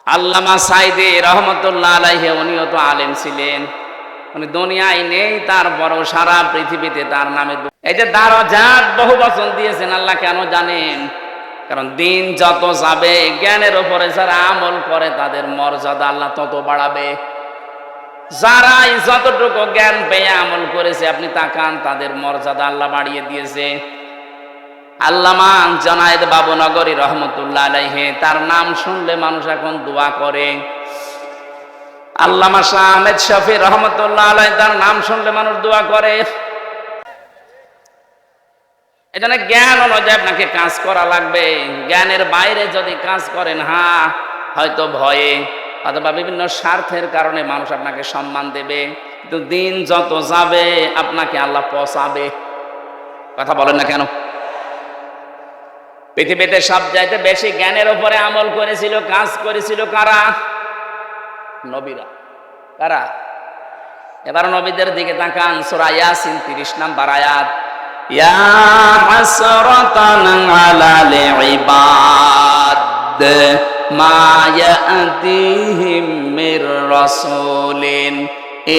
আল্লামা সাইদি রহমতুল্লাহ আলাইহি উনিও তো আলেম ছিলেন, উনি দুনিয়ায় নেই, তারপরও সারা পৃথিবীতে তার নামে এই যে দারাজাত বহু বচন দিয়েছেন আল্লাহ, কেন জানেন? কারণ দিন যত যাবে জ্ঞানের উপরে যারা আমল করে তাদের মর্যাদা আল্লাহ তত বাড়াবে। যারাই যতটুকু জ্ঞান পেয়ে আমল করেছে আপনি তাকান, তাদের মর্যাদা আল্লাহ বাড়িয়ে দিয়েছে। আল্লামা জনায়েদ বাবুনগরী রহমতুল্লাহ আলাইহি, তার নাম শুনলে মানুষ এখন দোয়া করে। আল্লামা শাহ আহমেদ শফি রহমতুল্লাহ আলাইহি, তার নাম শুনলে মানুষ দোয়া করে। এজন্য জ্ঞান অনুযায়ী আপনাকে কাজ করা লাগবে। জ্ঞানের বাইরে যদি কাজ করেন, হয়তো ভয়ে অথবা বিভিন্ন স্বার্থের কারণে মানুষ আপনাকে সম্মান দেবে, কিন্তু দিন যত যাবে আপনাকে আল্লাহ পচাবে। কথা বলেন না কেন? পৃথিবীতে সবচাইতে বেশি জ্ঞানের উপরে আমল করেছিল, কাজ করেছিল কারা? নবীরা। কারা? এবার নবীদের দিকে তাকান, সূরা ইয়াসিন 30 নম্বর আয়াত। ইয়া হাসরাতান আলাল ইবাদ মা ইয়াতিহিম মির রাসূলিন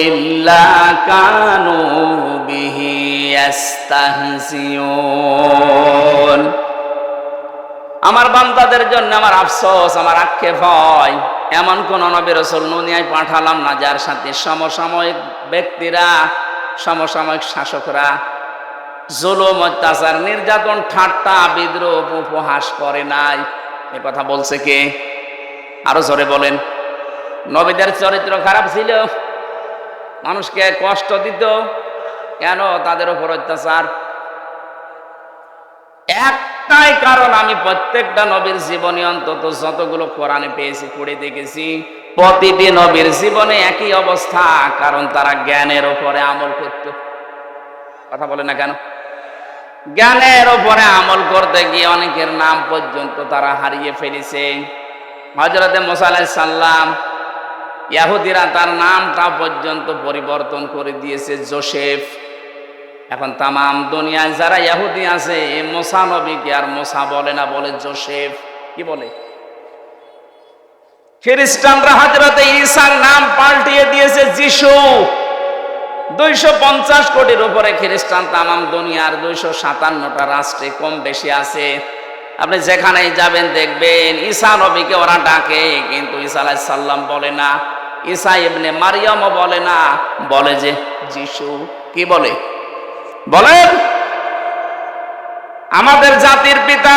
ইল্লা কানু বিহি ইস্তাহজিউন। আমার বান্দাদের জন্য আমার আফসোস, আমার আক্ষেপ হয়, এমন কোন নবী রাসূল দুনিয়ায় পাঠালাম না যার সাথে সমসাময়িক ব্যক্তিরা, সমসাময়িক শাসকরা জুলুম, অত্যাচার, নির্যাতন, ঠাট্টা, বিদ্রূপ, উপহাস করে নাই। এ কথা বলছে কে? আরো জোরে বলেন। নবীদের চরিত্র খারাপ ছিল, মানুষকে কষ্ট দিত। কেন? তাদের উপর অত্যাচার। একটাই কারণ, আমি প্রত্যেকটা নবীর জীবনে অন্তত যতগুলো কোরআনে পেয়েছি, পড়ে দেখেছি, প্রতিটি নবীর জীবনে একই অবস্থা, কারণ তারা জ্ঞানের উপরে আমল করত। কথা বলে না কেন? জ্ঞানের উপরে আমল করতে গিয়ে অনেকের নাম পর্যন্ত তারা হারিয়ে ফেলেছে। হযরতে মুসা আলাইহিস সালাম, ইহুদিরা তার নামটা পর্যন্ত পরিবর্তন করে দিয়েছে জোসেফ। এখন তামাম দুনিয়ায় যারা ইহুদি আছে, মুসা নবীকে আর মুসা বলে না, বলে জোসেফ। কি বলে? খ্রিস্টানরা হযরতে ঈসার নাম পাল্টিয়ে দিয়েছে যিশু। 250 কোটির উপরে খ্রিস্টান তামাম দুনিয়ার 257টা রাষ্ট্রে কম বেশি আছে। আপনি যেখানেই যাবেন দেখবেন ঈসা নবীকে ওরা ডাকে, কিন্তু ঈসা আলাইহিস সালাম বলে না, ঈসা ইবনে মারইয়ামও বলে না, বলে যে যিশু। কি বলে? বলেন। আমাদের জাতির পিতা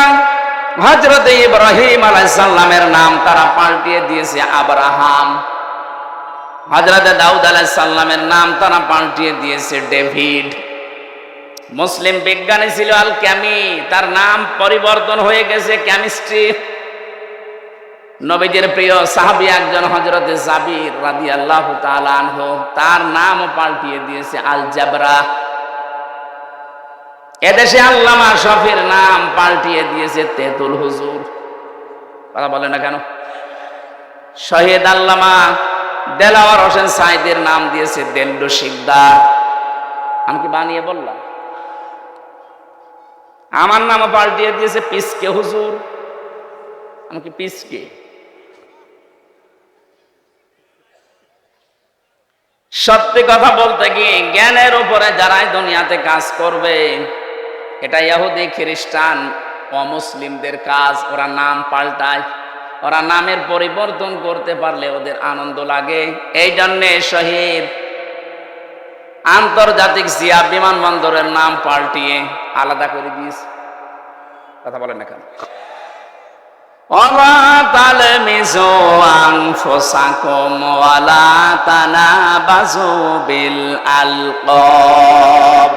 হযরতে ইব্রাহিম আলাইহিস সালামের নাম তারা পাল্টিয়ে দিয়েছে আব্রাহাম। হযরতে দাউদ আলাইহিস সালামের নাম তারা পাল্টিয়ে দিয়েছে ডেভিড। মুসলিম বিজ্ঞানী ছিল আল ক্যামি, তার নাম পরিবর্তন হয়ে গেছে কেমিস্ট্রি। নবীজির প্রিয় সাহাবী একজন হযরতে জাবির রাদিয়াল্লাহু তাআলা আনহু, তার নামও পাল্টিয়ে দিয়েছে আল জাবরা। এদেশে আল্লামা শফির নাম পাল্টিয়ে দিয়েছে তেতুল হুজুর। কথা বলে না কেন? শহীদ আল্লামা দেলাওয়ার হোসেন সাইদির নাম দিয়েছে দেল্লু শিকদার। আমি কি বানিয়ে বললাম? আমার নামও পাল্টিয়ে দিয়েছে পিসকে হুজুর। আমি কি পিসকে? সত্যি কথা বলতে কি, জ্ঞানের উপরে যারাই দুনিয়াতে কাজ করবে, এটা ইহুদি, খ্রিস্টান, অমুসলিমদের কাজ। ওরা নাম পাল্টায়, ওরা নামের পরিবর্তন করতে পারলে ওদের আনন্দ লাগে। এই জন্যে শহীদ আন্তর্জাতিক জিয়া বিমানবন্দরের নাম পাল্টিয়ে আলাদা করে দিয়েছে। কথা বলেন না কেন? ওয়া তালমিজু আনফুসাকুম ওয়া লা তানাবাজু বিল আলকাব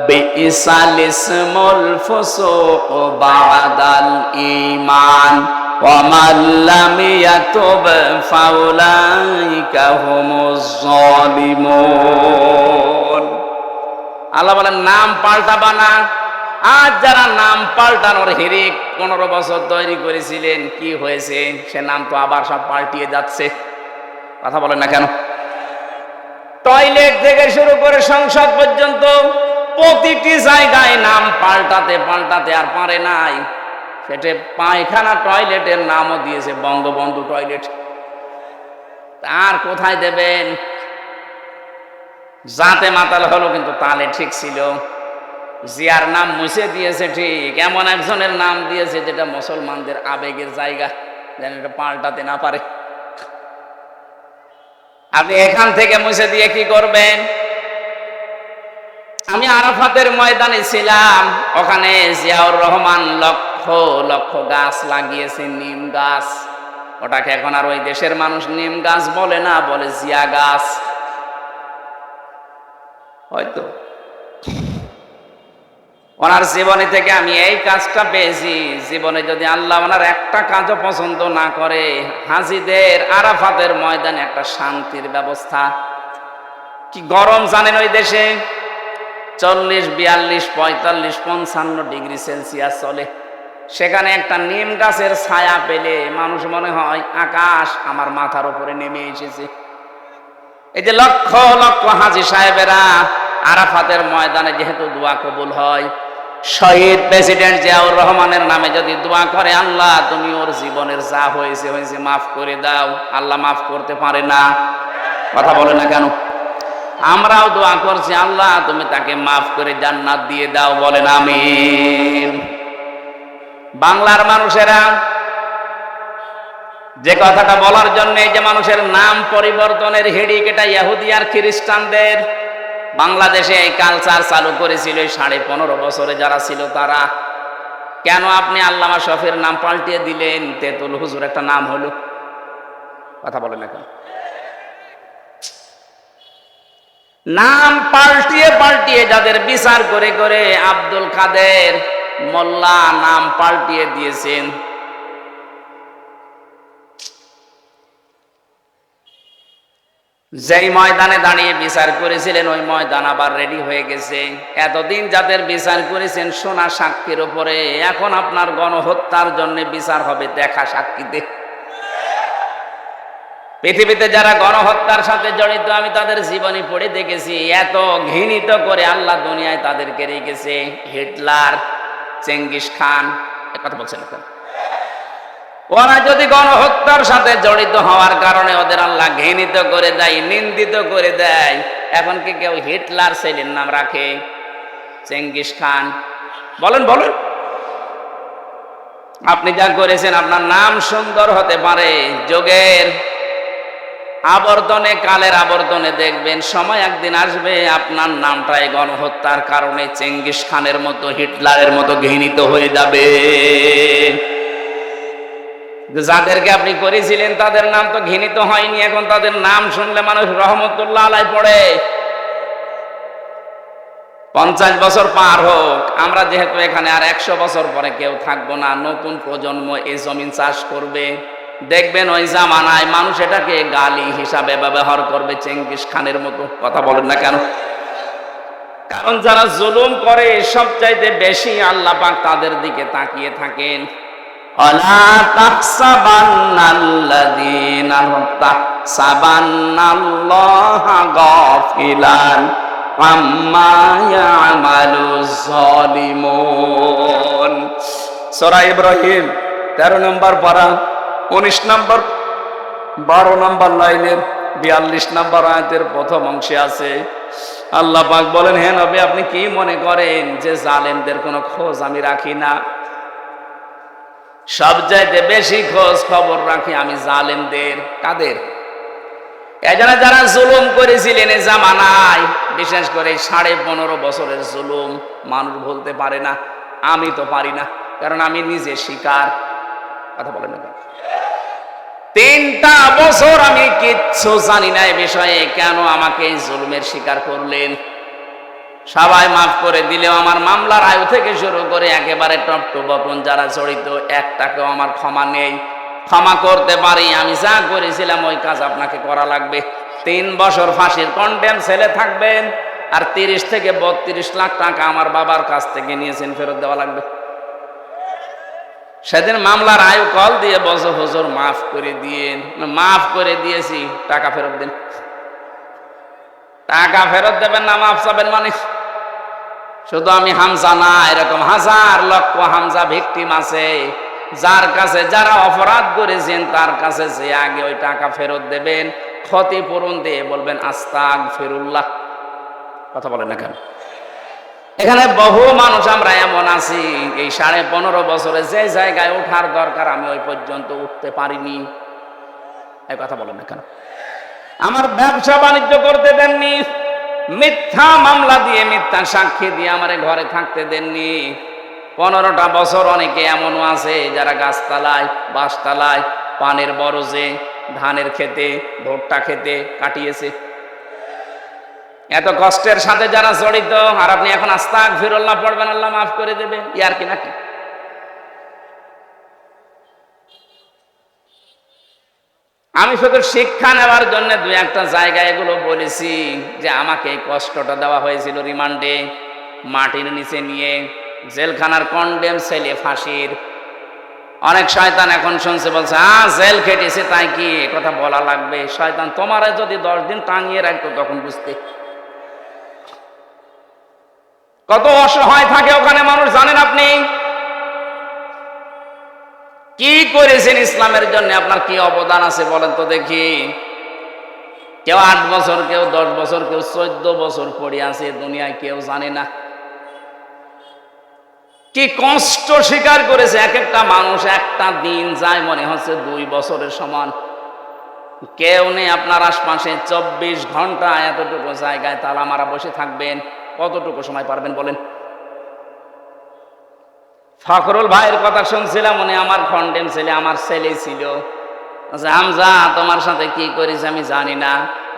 বিইসাল ইসমুল ফুসুক বাদাল ঈমান ওয়া মান লাম ইয়াতুব ফাউলাইকা হুমুজ জালিমুন। আল্লাহ বলেন নাম পাল্টাবা না। আজ যারা নাম পাল্টানোর হিরিক 15 বছর তৈরি করেছিলেন, কি হয়েছে? সে নাম তো আবার সব পাল্টিয়ে যাচ্ছে। কথা বলেন না কেন? টয়লেট থেকে শুরু করে সংসদ পর্যন্ত প্রতিটি জায়গায় নাম পাল্টাতে পাল্টাতে আর পারে নাই। সেটা পায়খানা টয়লেটের নামও দিয়েছে বঙ্গবন্ধু টয়লেট। আর কোথায় দেবেন? জাতে মাতাল হলো কিন্তু তালে ঠিক ছিল। জিয়ার নাম মুছে দিয়েছে ঠিক, এমন একজনের নাম দিয়েছে যেটা মুসলমানদের আবেগের জায়গা, যেন এটা পাল্টাতে না পারে। আপনি এখান থেকে মুছে দিয়ে কি করবেন? আমি আরাফাতের ময়দানে ছিলাম, ওখানে জিয়াউর রহমান লক্ষ লক্ষ গাছ লাগিয়েছে, নিম গাছ। ওটাকে এখন আর ওই দেশের মানুষ নিম গাছ বলে না, বলে জিয়া গাছ। হয়তো ওনার জীবনে থেকে আমি এই কাজটা পেয়েছি। জীবনে যদি আল্লাহ ওনার একটা কাজও পছন্দ না করে, হাজিদের আরাফাতের ময়দানে একটা শান্তির ব্যবস্থা। কি গরম জানেন ওই দেশে? 40, 42, 45, 55 ডিগ্রি সেলসিয়াস চলে। সেখানে একটা নিম গাছের ছায়া পেলে মানুষ মনে হয় আকাশ আমার মাথার উপরে নেমে এসেছে। এই যে লক্ষ লক্ষ হাজী সাহেবেরা আরাফাতের ময়দানে যেহেতু দোয়া কবুল হয়, শহীদ প্রেসিডেন্ট জিয়াউর রহমানের নামে যদি দোয়া করে, আল্লাহ তুমি ওর জীবনের যা হয়েছে হয়েছে মাফ করে দাও, আল্লাহ মাফ করতে পারে না? কথা বলে না কেন? আমরাও দোয়া করছি, আল্লাহ তুমি তাকে মাফ করে জান্নাত দিয়ে দাও, বলেন আমিন। বাংলার মানুষেরা যে কথাটা বলার জন্য এই যে মানুষের নাম পরিবর্তনের হেডিক, এটা ইহুদি আর খ্রিস্টানদের। বাংলাদেশে এই কালচার চালু করেছিল 15.5 বছরে যারা ছিল তারা। কেন আপনি আল্লামা শফির নাম পাল্টিয়ে দিলেন? তেতুল হুজুর একটা নাম হলো। কথা বলেন এখন। নাম পাল্টিয়ে পাল্টিয়ে যাদের বিচার করে করে আব্দুল কাদের মোল্লা নাম পাল্টিয়ে দিয়েছেন। যেই ময়দানে দাঁড়িয়ে বিচার করেছিলেন ওই ময়দান আবার রেডি হয়ে গেছে। এতদিন যাদের বিচার করেছেন সোনা সাক্ষীর উপরে, এখন আপনার গণহত্যার জন্য বিচার হবে দেখা সাক্ষীতে। পৃথিবীতে যারা গণহত্যার সাথে জড়িত আমি তাদের জীবনী পড়ে দেখেছি। এত ঘৃণিত করে আল্লাহ দুনিয়ায় তাদেরকে রেখেছে। হিটলার, চেঙ্গিস খান, কথা বলছেন এখন। ওরা যদি গণহত্যার সাথে জড়িত হওয়ার কারণে ওদের আল্লাহ ঘৃণিত করে দেয়, নিন্দিত করে দেয়, এখন কি কেউ হিটলার ছেলের নাম রাখে? Genghis Khan? বলেন বলেন। আপনি যা করেছেন আপনার নাম সুন্দর হতে পারে, যোগের আবর্তনে কালের আবর্তনে দেখবেন সময় একদিন আসবে আপনার নামটাই গণহত্যার কারণে চেঙ্গিস খানের মতো হিটলারের মতো ঘৃণিত হয়ে যাবে। যাদেরকে আপনি করেছিলেন তাদের নাম তো ঘৃণিত হয়নি, এখন তাদের নাম শুনলে মানুষ রহমতুল্লাহ আলাই পড়ে। 50 বছর পার হোক, আমরা যেহেতু এখানে আর 100 বছর পরে কেউ থাকবো না, নতুন প্রজন্ম এই জমিন চাষ করবে। দেখবেন ওই জামানায় মানুষ এটাকে গালি হিসাবে ব্যবহার করবে চেঙ্গিস খানের মতো। কথা বলেন না কেন? কারণ যারা জুলুম করে সবচাইতে বেশি আল্লাহ পাক তাদের দিকে তাকিয়ে থাকেন। অলা তাহসাবান্নাল্লাযীনা তাহসাবান্নাল্লাহা গাফিলান আম্মা ইয়ামালুজ জালিমুন। সূরা ইব্রাহিম 13 নম্বর পারা 19 নম্বর 12 নম্বর লাইনের 42 নম্বর আয়াতের প্রথম অংশে আছে আল্লাহ পাক বলেন, হে নবী আপনি কি মনে করেন যে জালেমদের কোনো খোঁজ আমি রাখি না? সবচাইতে বেশি খোঁজ খবর রাখি আমি জালেমদের। কাদের? এজন্য যারা জুলুম করেছিলেন এই জামানায়, বিশেষ করে 15.5 বছরের জুলুম মানুষ বলতে পারে না। আমি তো পারি না, কারণ আমি নিজে শিকার। কথা বলেন না। 3টা বছর আমি কিচ্ছু জানি না এই বিষয়ে, কেন আমাকে এই জুলুমের শিকার করলেন? সবাই মাফ করে দিলেও আমার মামলার আয়ু থেকে শুরু করে একেবারে টপ টু বটন যারা জড়িত, একটাকেও আমার ক্ষমা নেই। ক্ষমা করতে পারি, আমি যা করেছিলাম ওই কাজ আপনাকে করা লাগবে। 3 বছর ফাঁসির কন্ডেম ছেলে থাকবেন, আর 30 থেকে 32 লাখ টাকা আমার বাবার কাছ থেকে নিয়েছেন, ফেরত দেওয়া লাগবে। সেদিন মামলার আয়ু কল দিয়ে বলছে, হুজুর মাফ করে দিয়েন। মাফ করে দিয়েছি, টাকা ফেরত দেন। টাকা ফেরত দেবেন না, মাফ চাবেন মানে? শুধু আমি হামজা না, এরকম হাজার লক্ষ হামজা ভিকটিম আছে, যার কাছে যারা অপরাধ করেছেন তার কাছে যে আগে ওই টাকা ফেরত দেবেন, ক্ষতিপূরণ দিয়ে বলবেন আস্তাগফিরুল্লাহ। কথা বলেন না কেন? এখানে বহু মানুষ আমরা এমন আছি, এই 15.5 বছরে যে জায়গায় ওঠার দরকার আমি ওই পর্যন্ত উঠতে পারিনি। এই কথা বলেন না কেন? আমার ব্যবসা বাণিজ্য করতে দেননি, মিথ্যা মামলা দিয়ে মিথ্যা সাক্ষী দিয়ে আমারে ঘরে থাকতে দেননি। 15টা বছর অনেকে এমনও আছে যারা গাছতলায়, বাঁশতলায়, পানের বরজে, ধানের খেতে, ভুট্টা খেতে কাটিয়েছে। এত কষ্টের সাথে যারা জড়িত, আর আপনি এখন আস্তাগফিরুল্লাহ পড়বেন আল্লাহ মাফ করে দেবে, ইয়ার কি নাকি? আমি শুধু শিক্ষা নেওয়ার জন্য 2-1টা জায়গায় এগুলো বলেছি যে আমাকে এই কষ্টটা দেওয়া হয়েছিল রিমান্ডে, মাটির নিচে নিয়ে, জেলখানার কন্ডেম ছেলে ফাঁসির। অনেক শয়তান এখন শুনছে, বলছে জেল খেটেছে তাই কি কথা বলা লাগবে? শয়তান তোমার যদি 10 দিন টাঙিয়ে রাখতো তখন বুঝতে। কত অসহায় থাকে ওখানে মানুষ জানেন আপনি? কি করেছেন ইসলামের জন্য, আপনার কি অবদান আছে বলেন তো দেখি। কেউ 8 বছর, কেউ 10 বছর, কেউ 14 বছর পড়ে আছে দুনিয়ায়, কেউ জানে না কি কষ্ট স্বীকার করেছে এক একটা মানুষ। একটা দিন যায় মনে হচ্ছে 2 বছরের সমান। কেউ নেই আপনার আশপাশে, 24 ঘন্টা এতটুকু জায়গায় তালা মারা বসে থাকবেন, কতটুকু সময় পারবেন বলেন? ফখরুল ভাইয়ের কথা শুনছিলাম, উনি আমার কন্ডেম ছেলে, আমার ছেলে ছিল। হামজা তোমার সাথে কি করেছে আমি জানি না,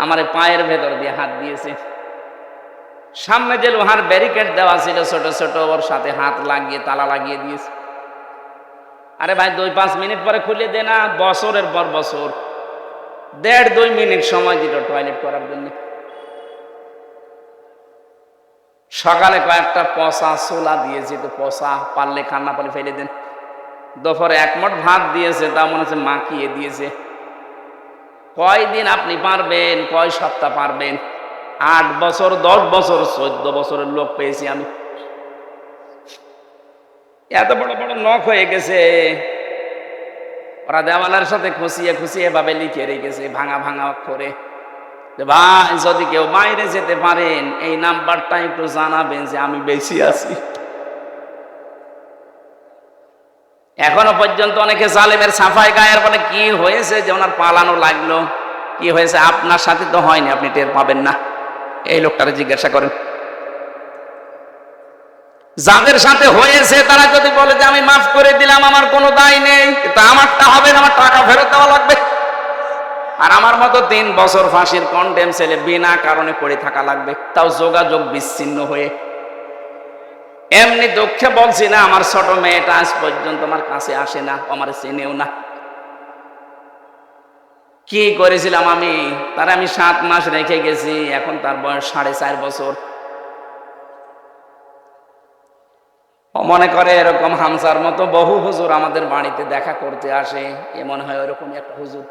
আমার পায়ের ভেতর দিয়ে হাত দিয়েছে। সামনে যে লোহার ব্যারিকেড দেওয়া ছিল ছোট ছোট, ওর সাথে হাত লাগিয়ে তালা লাগিয়ে দিয়েছে। আরে ভাই 2-5 মিনিট পরে খুলে দে না, বছরের পর বছর 1.5-2 মিনিট সময় দিল টয়লেট করার জন্য। সকালে কয়েকটা পচা ছোলা দিয়েছে, তো পচা পারলে খান, না পারলে ফেলে দেন। দুপুরে 1 মুঠ ভাত দিয়েছে, তা মনে হচ্ছে মাখিয়ে দিয়েছে। কয়দিন আপনি পারবেন, কয় সপ্তাহ পারবেন? 8 বছর, 10 বছর, 14 বছরের লোক পেয়েছি আমি। এত বড় বড় নখ হয়ে গেছে, ওরা দেওয়ালের সাথে খুশিয়ে খুশিয়ে এভাবে লিখে রেখেছে ভাঙা ভাঙা অক্ষরে, ভাই যদি কেউ বাইরে যেতে পারেন এই নাম্বারটা একটু জানাবেন যে আমি বেশি আছি। এখনো পর্যন্ত অনেকে জালেমের সাফাই গায়ের বলে কি হয়েছে যে ওনার পালানো লাগলো, কি হয়েছে? আপনার সাথে তো হয়নি, আপনি টের পাবেন না। এই লোকটারে জিজ্ঞাসা করেন। যাদের সাথে হয়েছে তারা যদি বলে যে আমি মাফ করে দিলাম, আমার কোনো দায় নেই, কিন্তু আমারটা হবে না, আমার টাকা ফেরত দেওয়া লাগবে। আর আমার মতো 3 বছর ফাঁসির কন্ডেম ছেলে বিনা কারণে পড়ে থাকা লাগবে, তাও যোগাযোগ বিচ্ছিন্ন হয়ে। এমনি দুঃখে বলছি না, আমার ছোট মেয়েটা আজ পর্যন্ত আমার কাছে আসে না, আমার চেনেও না। কি করেছিলাম আমি? তার আমি 7 মাস রেখে গেছি, এখন তার বয়স 4.5 বছর। মনে করে এরকম হামসার মতো বহু হুজুর আমাদের বাড়িতে দেখা করতে আসে, এ মনে হয় ওরকম একটা হুজুর।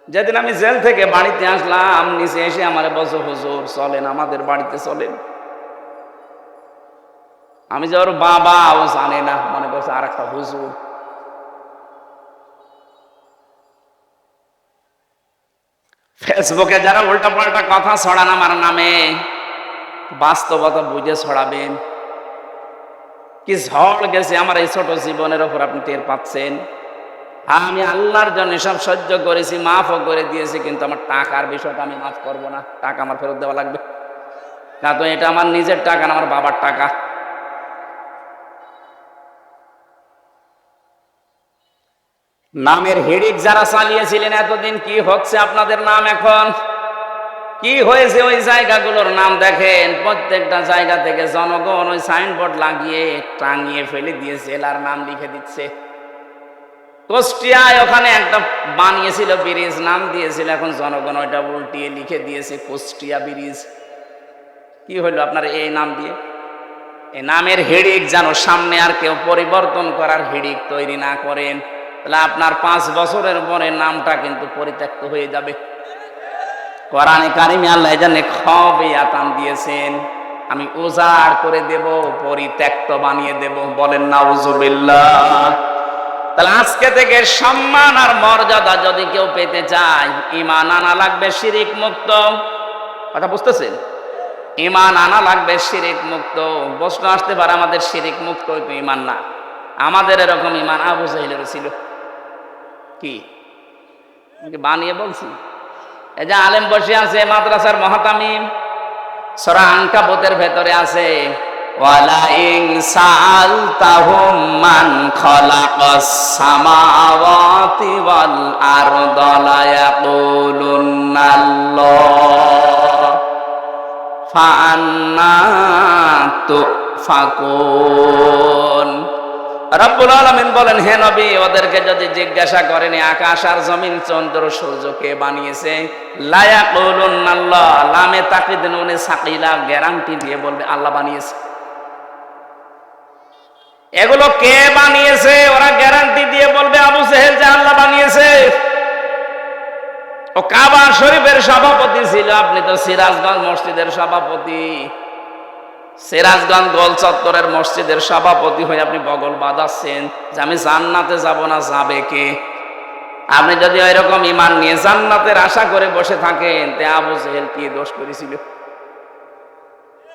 যেদিন আমি জেল থেকে বাড়িতে আসলাম, নিচে এসে আমার বলছে হুজুর চলেন আমাদের বাড়িতে চলেন। আমি যে ওর বাবা, ও জানে না, মনে করছে আর একটা হুজুর। ফেসবুকে যারা উল্টা পাল্টা কথা ছড়ান আমার নামে, বাস্তবতা বুঝে ছড়াবেন। কি ঝড় গেছে আমার এই ছোট জীবনের ওপর, আপনি টের পাচ্ছেন। আমি আল্লাহর জন্য সব সহ্য করেছি, মাফও করে দিয়েছি, কিন্তু আমার টাকার বিষয়টা আমি মাফ করবো না। টাকা আমার ফেরত দেওয়া লাগবে, কারণ এটা আমার নিজের টাকা না, আমার বাবার টাকা। নামের হিড়িক যারা চালিয়েছিলেন এতদিন, কি হচ্ছে আপনাদের নাম এখন? কি হয়েছে ওই জায়গাগুলোর নাম দেখেন। প্রত্যেকটা জায়গা থেকে জনগণ ওই সাইনবোর্ড লাগিয়ে টাঙিয়ে ফেলে দিয়ে জেলার নাম লিখে দিচ্ছে। কুষ্টিয়ায় ওখানে একটা বানিয়েছিল ব্রিজ, নাম দিয়েছিল, এখন জনগণ ওইটা উল্টিয়ে লিখে দিয়েছে কুষ্টিয়া ব্রিজ। কি হইলো আপনার এই নাম দিয়ে? এই নামের হিড়িক যেন সামনে আর কেউ পরিবর্তন করার হিড়িক তৈরি না করেন, তাহলে আপনার 5 বছরের পরে নামটা কিন্তু পরিত্যক্ত হয়ে যাবে। কোরআনে কারিমে আল্লাহ জানে খবিয়াতান দিয়েছেন, আমি উজাড় করে দেব, পরিত্যক্ত বানিয়ে দেব। বলেন নাউজুবিল্লাহ। তাহলে আজকে থেকে সম্মান আর মর্যাদা যদি কেউ পেতে চায়, ঈমান আনা লাগবে শিরিক মুক্ত। কথা বুঝতেছেন? ঈমান আনা লাগবে শিরিক মুক্ত। প্রশ্ন আসতে পারে আমাদের শিরিক মুক্ত তো ঈমান না। আমাদের এরকম ঈমান আবু জাহেলের ছিল। কি বানিয়ে বলছি? এই যে আলেম বসে আছে মাদ্রাসার মুহতামিম, সূরা আনকাবুতের ভেতরে আছে ওয়ালা ইন সাআলতাহুম মান খালাকাস সামাওয়াতি ওয়াল আরদা লা ইয়াকুলুন্নাল্লাহ ফাআন্না তুফাকুন। রব্বুল আলামিন বলেন, হে নবী, ওদেরকে যদি জিজ্ঞাসা করেন আকাশ আর জমিন চন্দ্র সূর্য কে বানিয়েছে, লা ইয়াকুলুন্নাল্লাহ, লামে তাকিদ নুনে সাকিলা, গ্যারান্টি দিয়ে বলবে আল্লাহ বানিয়েছে। এগুলো কে বানিয়েছে? ওরা গ্যারান্টি দিয়ে বলবে আবু জেহেল যে আল্লাহ বানিয়েছে। ও কাবা শরীফের সভাপতি ছিল, আপনি তো সিরাজগঞ্জ মসজিদের সভাপতি। সিরাজগঞ্জ গোল চত্বরের মসজিদের সভাপতি হয়ে আপনি বগল বাজাচ্ছেন যে আমি জান্নাতে যাব না, যাবে কে? আপনি যদি ওইরকম ঈমান নিয়ে জান্নাতের আশা করে বসে থাকেন, তে আবু জেহেল কি দোষ করেছিল?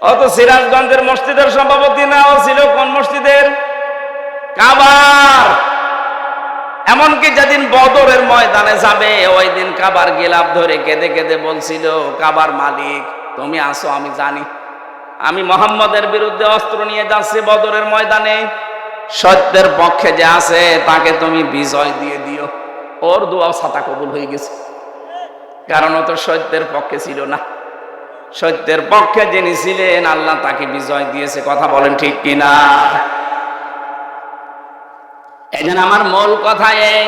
ও তো সিরাজগঞ্জের মসজিদের সভাপতি না, ও ছিল কোন মসজিদের? কাবার। এমনকি যেদিন বদরের ময়দানে যাবে, ওই দিন কাবার গিলাফ ধরে কেঁদে কেঁদে বলছিল, কাবার মালিক তুমি আসো, আমি জানি আমি মুহাম্মদের বিরুদ্ধে অস্ত্র নিয়ে যাচ্ছি বদরের ময়দানে, সত্যের পক্ষে যে আছে তাকে তুমি বিজয় দিয়ে দিও। ওর দোয়া ছাতা কবুল হয়ে গেছে, কারণ ও তো সত্যের পক্ষে ছিল না। সত্যের পক্ষে যিনি ছিলেন আল্লাহ তাকে বিজয় দিয়েছে। কথা বলেন ঠিক কিনা? এই জন্য আমার মূল কথা এই,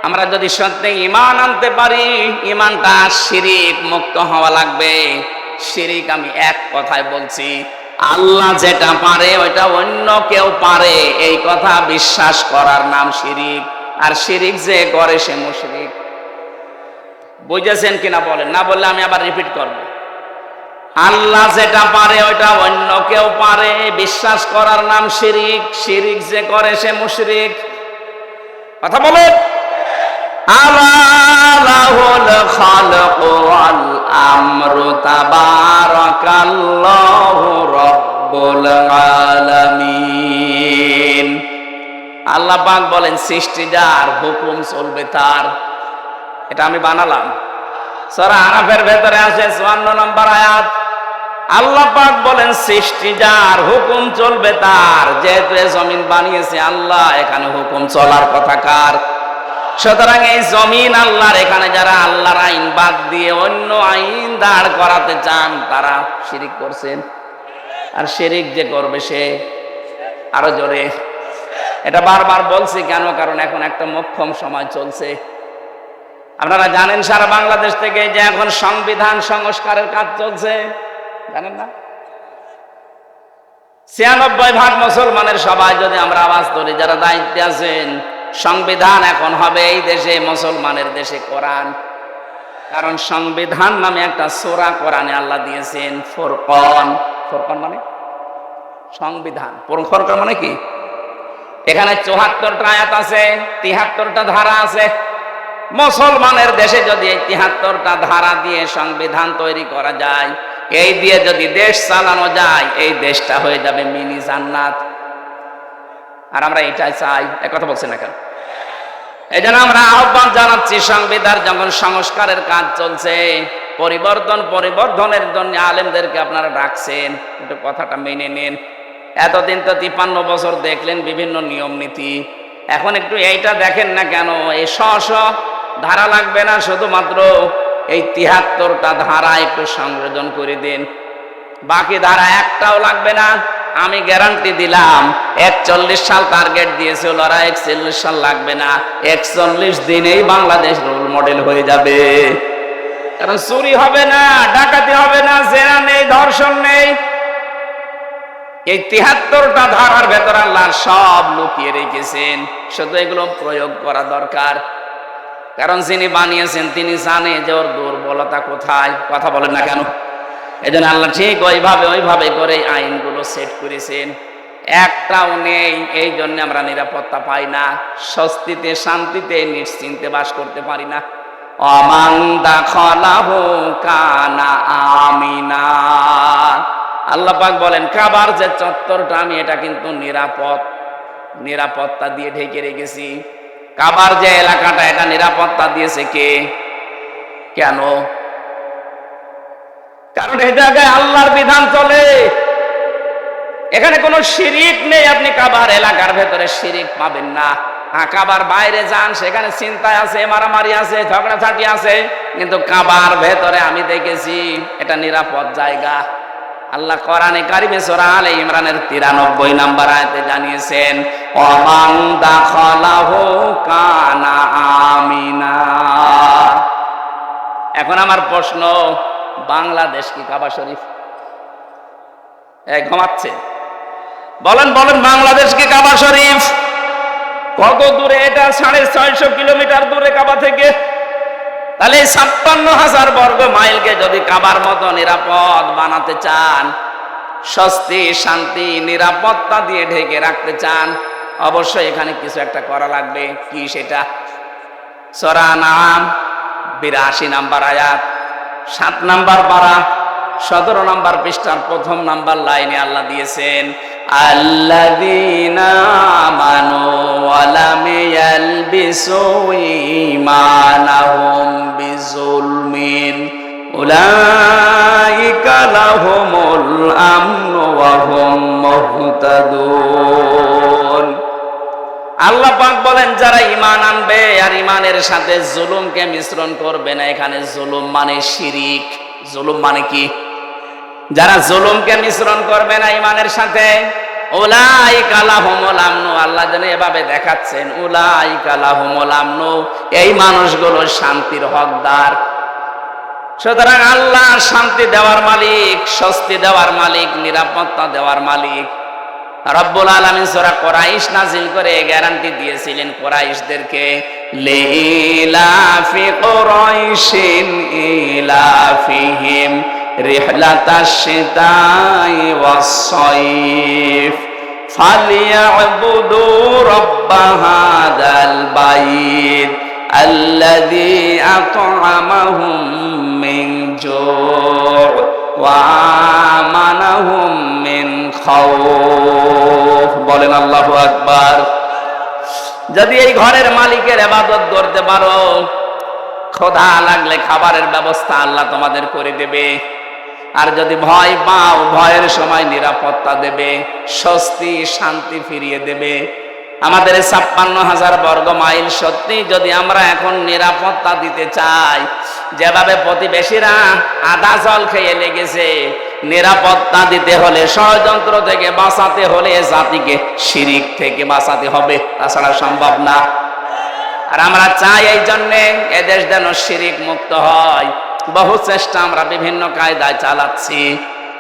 আমরা যদি সত্যি ঈমান আনতে পারি, ঈমানটা শিরিক মুক্ত হওয়া লাগবে। শিরিক আমি এক কথায় বলছি, আল্লাহ যেটা পারে ওইটা অন্য কেউ পারে, এই কথা বিশ্বাস করার নাম শিরিক। আর শিরিক যে করে সে মুশরিক। বুঝেছেন কিনা বলেন? না বললে আমি আবার রিপিট করব। আল্লাহ যেটা পারে ওইটা অন্য কেউ পারে, বিশ্বাস করার নাম শিরিক। শিরিক যে করে সে মুশরিক। কথা বলেন। আলাহুল খালকু ওয়াল আমরু তাবারাকাল্লাহু রাব্বুল আলামিন। আল্লাহ পাক বলেন সৃষ্টি যার, হুকুম চলবে তার। এটা আমি বানালাম। সূরা আরাফের ভেতরে আছে 54 নম্বর আয়াত। আল্লাহ পাক বলেন সৃষ্টি যার, হুকুম চলবে তার। যেহেতু এই জমিন বানিয়েছে আল্লাহ, এখানে হুকুম চলার কথা কার? সুতরাং এই জমিন আল্লাহর, এখানে যারা আল্লাহর আইন বাদ দিয়ে অন্য আইন দাঁড় করাতে চান তারা শিরিক করছেন। আর শিরিক যে করবে সে, আরো জোরে, এটা বারবার বলছি কেন? কারণ এখন একটা মোক্ষম সময় চলছে। আপনারা জানেন সারা বাংলাদেশ থেকে যে এখন সংবিধান সংস্কারের কাজ চলছে, জানেন না? 96% মুসলমানের সবাই যদি আমরা আওয়াজ তুলি, যারা দায়িত্বে আছেন, সংবিধান এখন হবে এই দেশে মুসলমানের দেশে কোরআন। কারণ সংবিধান নামে একটা সূরা কোরআনে আল্লাহ দিয়েছেন, ফুরকান। ফুরকান মানে সংবিধান, ফুরকান মানে কি? এখানে 74টা আয়াত আছে, 73টা ধারা আছে। মুসলমানের দেশে যদি এই 73টা ধারা দিয়ে সংবিধান তৈরি করা যায়, এই দিয়ে যদি দেশ চালানো যায়, এই দেশটা হয়ে যাবে মিনি জান্নাত। আর আমরা এটাই চাই। একথা বলছি না কেন? এই জন্য আমরা আহ্বান জানাচ্ছি, সংবিধান যখন সংস্কারের কাজ চলছে, পরিবর্ধনের জন্য আলেমদেরকে আপনারা ডাকছেন, একটু কথাটা মেনে নেন। এতদিন তো 53 বছর দেখলেন বিভিন্ন নিয়ম নীতি, এখন একটু এইটা দেখেন না কেন? এই ধারা লাগবে না, শুধুমাত্র এই 73টা ধারা একটু সংযোজন করে দিন। বাকি ধারা একটাও লাগবে না। আমি গ্যারান্টি দিলাম, 41 সাল টার্গেট দিয়েছিল, ওরা 41 সাল লাগবে না, 41 দিনেই বাংলাদেশ রোল মডেল হয়ে যাবে। কারণ চুরি হবে না, ডাকাতি হবে না, জেনা নেই, ধর্ষণ নেই। এই 73টা ধারার ভেতর আল্লাহ সব লুকিয়ে রেখেছেন, শুধু এগুলো প্রয়োগ করা দরকার। কারণ যিনি বানিয়েছেন তিনি জানে যে ওর দুর্বলতা কোথায়। কথা বলেন না কেন? এজন্য আল্লাহ ঠিক ওইভাবে করে আইনগুলো সেট করেছেন। একটাও নেই, এই জন্য আমরা নিরাপত্তা পাই না, স্বস্তিতে শান্তিতে নিশ্চিন্তে বাস করতে পারি না। অমান দাখালাহু কানা আমিনা। আল্লাহ পাক বলেন কাবার যে চত্বরটা আমি এটা কিন্তু নিরাপত্তা দিয়ে ঢেকে রেখেছি। কাবার যে এলাকাটা এটা নিরাপত্তা দিয়েছে কে? কেন? কারণ এই জায়গায় আল্লাহর বিধান চলে, এখানে কোনো শিরিক নেই। আপনি কাবার এলাকার ভেতরে শিরিক পাবেন না। কাবার বাইরে যান, সেখানে চিন্তায় আছে, মারামারি আছে, ঝগড়াঝাটি আছে, কিন্তু কাবার ভেতরে আমি দেখেছি এটা নিরাপদ জায়গা। আল্লাহ কোরআনে কারিমে সূরা আলে ইমরানের 93 নম্বর আয়াতে জানিয়েছেন ওমান দাখালাহু কানা আমিনা। এখন আমার প্রশ্ন, বাংলাদেশ কি কাবা শরীফ? ঘুমাচ্ছে? বলেন বাংলাদেশ কি কাবা শরীফ? কত দূরে এটা? 650 কিলোমিটার দূরে কাবা থেকে। তাহলে 56,000 বর্গ মাইলকে যদি কাবার মতো নিরাপদ বানাতে চান, স্বস্তি শান্তি নিরাপত্তা দিয়ে ঢেকে রাখতে চান, অবশ্যই এখানে কিছু একটা করা লাগবে। কি সেটা? সূরা নাম 82 নম্বর আয়াত, 7 নম্বর পারা, 17 নম্বর পৃষ্ঠার 1ম নম্বর লাইনে আল্লাহ দিয়েছেন আল্লাযীনা আমানু ওয়া লাম ইয়ালবিসু ঈমানাহুম বিযুলমিন উলাইকা লাহুমুল আমনু ওয়া হুম মুহতাদুন। আল্লাহ পাক বলেন যারা ঈমান আনবে আর ঈমানের সাথে জুলুমকে মিশ্রণ করবে না। এখানে জুলুম মানে শিরিক। জুলুম মানে কি? যারা জুলুমকে মিশ্রণ করবে না ঈমানের সাথে, উলাইকা লাহুমুল আমনু। আল্লাহ যেন এভাবে দেখাচ্ছেন উলাইকা লাহুমুল আমনু, এই মানুষগুলো শান্তির হকদার। সুতরাং আল্লাহ শান্তি দেওয়ার মালিক, স্বস্তি দেওয়ার মালিক, নিরাপত্তা দেওয়ার মালিক। রব্বুল আলামিন সূরা কুরাইশ নাজিল করে গ্যারান্টি দিয়েছিলেন কুরাইশদেরকে, লিলাফি কুরাইশিন ইলাফিহিম রিহলাতাশ শিতাই ওয়াস সাইফ ফালিয়াবুদু রাব্ব হাদাল বাইত আল্লাযী আত'আমাহুম মিন জু' ওয়া আমানাহুম মিন খাউফ। বলেন আল্লাহু আকবার। যদি এই ঘরের মালিকের ইবাদত করতে পারো, ক্ষুধা লাগলে খাবারের ব্যবস্থা আল্লাহ তোমাদের করে দেবে। আর যদি ভয় পাও, ভয়ের সময় নিরাপত্তা দেবে, স্বস্তি শান্তি ফিরিয়ে দেবে। আমাদের 56,000 বর্গ মাইল সত্যি যদি আমরা এখন নিরাপত্তা দিতে চাই, যেভাবে প্রতিবেশীরা আধা জল খেয়ে লেগেছে, নিরাপত্তা দিতে হলে, ষড়যন্ত্র থেকে বাঁচাতে হলে জাতিকে শিরিক থেকে বাঁচাতে হবে, তাছাড়া সম্ভব না। আর আমরা চাই এই জন্যে এদেশ যেন শিরিক মুক্ত হয়। বহু চেষ্টা আমরা বিভিন্ন কায়দায় চালাচ্ছি,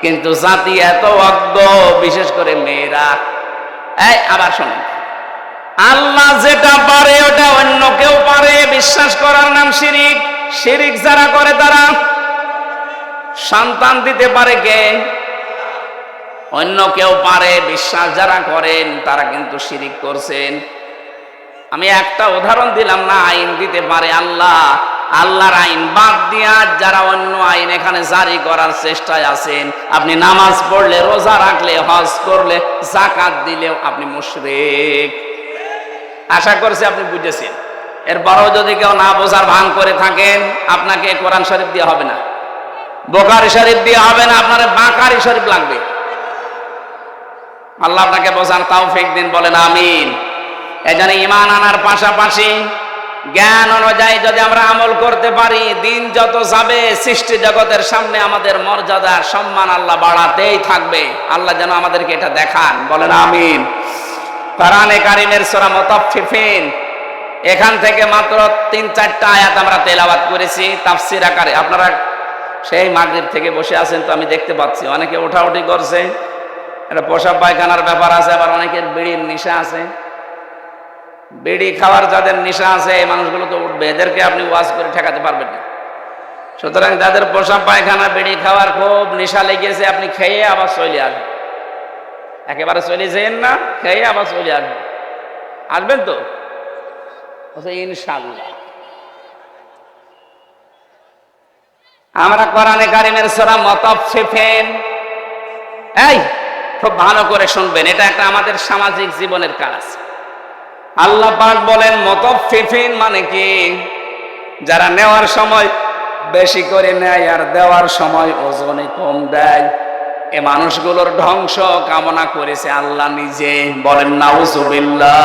কিন্তু জাতি এত অজ্ঞ, বিশেষ করে মেয়েরা। আবার শোনেন, আল্লাহ যেটা পারে ওটা অন্য কেউ পারে বিশ্বাস করার নাম শিরিক। শিরিক যারা করে তারা সন্তান দিতে পারে কে? অন্য কেউ পারে। বিশ্বাস যারা করেন তারা কিন্তু শিরিক করছেন। আমি একটা উদাহরণ দিলাম না, আইন দিতে পারে আল্লাহ। আল্লাহর আইন বাদ দিয়া যারা অন্য আইন এখানে জারি করার চেষ্টায় আছেন, আপনি নামাজ পড়লে, রোজা রাখলে, হজ করলে, যাকাত দিলেও আপনি মুশরিক। আশা করছি আপনি বুঝেছেন। এরপরও যদি কেউ না বোঝার ভান করে থাকেন, আপনাকে কোরআন শরীফ দিয়ে হবে না, বুখারী শরীফ দিয়ে হবে না, আপনার বাকারী শরীফ লাগবে। আল্লাহ আপনাকে বোঝার তৌফিক দিন, বলেন আমিন। এজন্য ঈমান আনার পাশাপাশি জ্ঞান অনুযায়ী যদি আমরা আমল করতে পারি, দিন যত যাবে সৃষ্টি জগতের সামনে আমাদের মর্যাদা সম্মান আল্লাহ বাড়াতেই থাকবে। আল্লাহ যেন আমাদেরকে এটা দেখান, বলেন আমিন। কোরআনে কারীমের সূরা মুতাফফিফিন, এখান থেকে মাত্র 3-4টা আয়াত আমরা তেলাওয়াত করেছি তাফসীর আকারে। আপনারা সেই মাগরিব থেকে বসে আছেন তো আমি দেখতে পাচ্ছি, অনেকে ওঠাউঠি করছে। এটা পেশাব পায়খানার ব্যাপার আছে, আবার অনেকের বিড়ির নেশা আছে। বিড়ি খাওয়ার যাদের নেশা আছে এই মানুষগুলো তো উঠবে, এদেরকে আপনি ওয়াজ করে ঠেকাতে পারবেন না। সুতরাং যাদের পোষা পায়খানা বিড়ি খাওয়ার খুব নেশা লেগেছে, আপনি খেয়ে আবার চলে আসবেন। একেবারে চলে যেন না, খেয়ে আবার চলে আসবেন। আসবেন তো ইনশাআল্লাহ। আমরা কোরআনে কারিমের সূরা মুতাফফিফিন, এই খুব ভালো করে শুনবেন, এটা একটা আমাদের সামাজিক জীবনের কাজ। আল্লাহ পাক বলেন মুতাফফিফিন মানে কি? যারা নেওয়ার সময় বেশি করে নেয় আর দেওয়ার সময় ওজনে কম দেয়, এ মানুষগুলোর ধ্বংস কামনা করেছে আল্লাহ নিজে। বলেন নাউজুবিল্লাহ।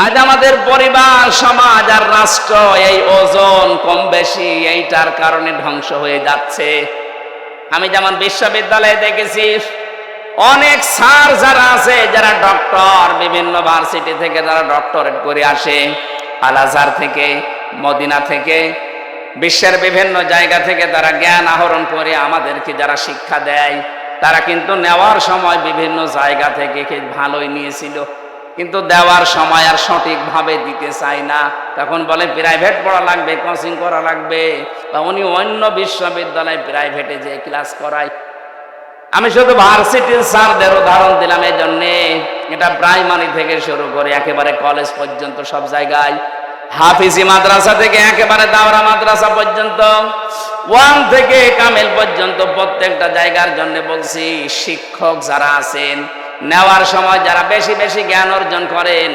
আজ আমাদের পরিবার, সমাজ আর রাষ্ট্র এই ওজন কম বেশি এইটার কারণে ধ্বংস হয়ে যাচ্ছে। আমি যেমন বিশ্ববিদ্যালয়ে দেখেছি অনেক স্যার যারা আছে, যারা ডক্টর, বিভিন্ন ভার্সিটি থেকে যারা ডক্টরেট করে আসে, আল আজহার থেকে, মদিনা থেকে, বিশ্বের বিভিন্ন জায়গা থেকে তারা জ্ঞান আহরণ করে আমাদেরকে যারা শিক্ষা দেয়, তারা কিন্তু নেওয়ার সময় বিভিন্ন জায়গা থেকে ভালোই নিয়েছিল, কিন্তু দেওয়ার সময় আর সঠিকভাবে দিতে চায় না। তখন বলে প্রাইভেট পড়া লাগবে, কোচিং করা লাগবে, বা উনি অন্য বিশ্ববিদ্যালয় প্রাইভেটে যে ক্লাস করায়। আমি শুধু ভার্সিটির স্যারদের উদাহরণ দিলাম এই জন্যে, এটা প্রাইমারি থেকে শুরু করে একেবারে কলেজ পর্যন্ত সব জায়গায়, হাফিজি মাদ্রাসা থেকে একেবারে দাওরা মাদ্রাসা পর্যন্ত, 1 থেকে কামেল পর্যন্ত প্রত্যেকটা জায়গার জন্য বলছি, শিক্ষক যারা আছেন, নেওয়ার সময় যারা বেশি বেশি জ্ঞান অর্জন করেন,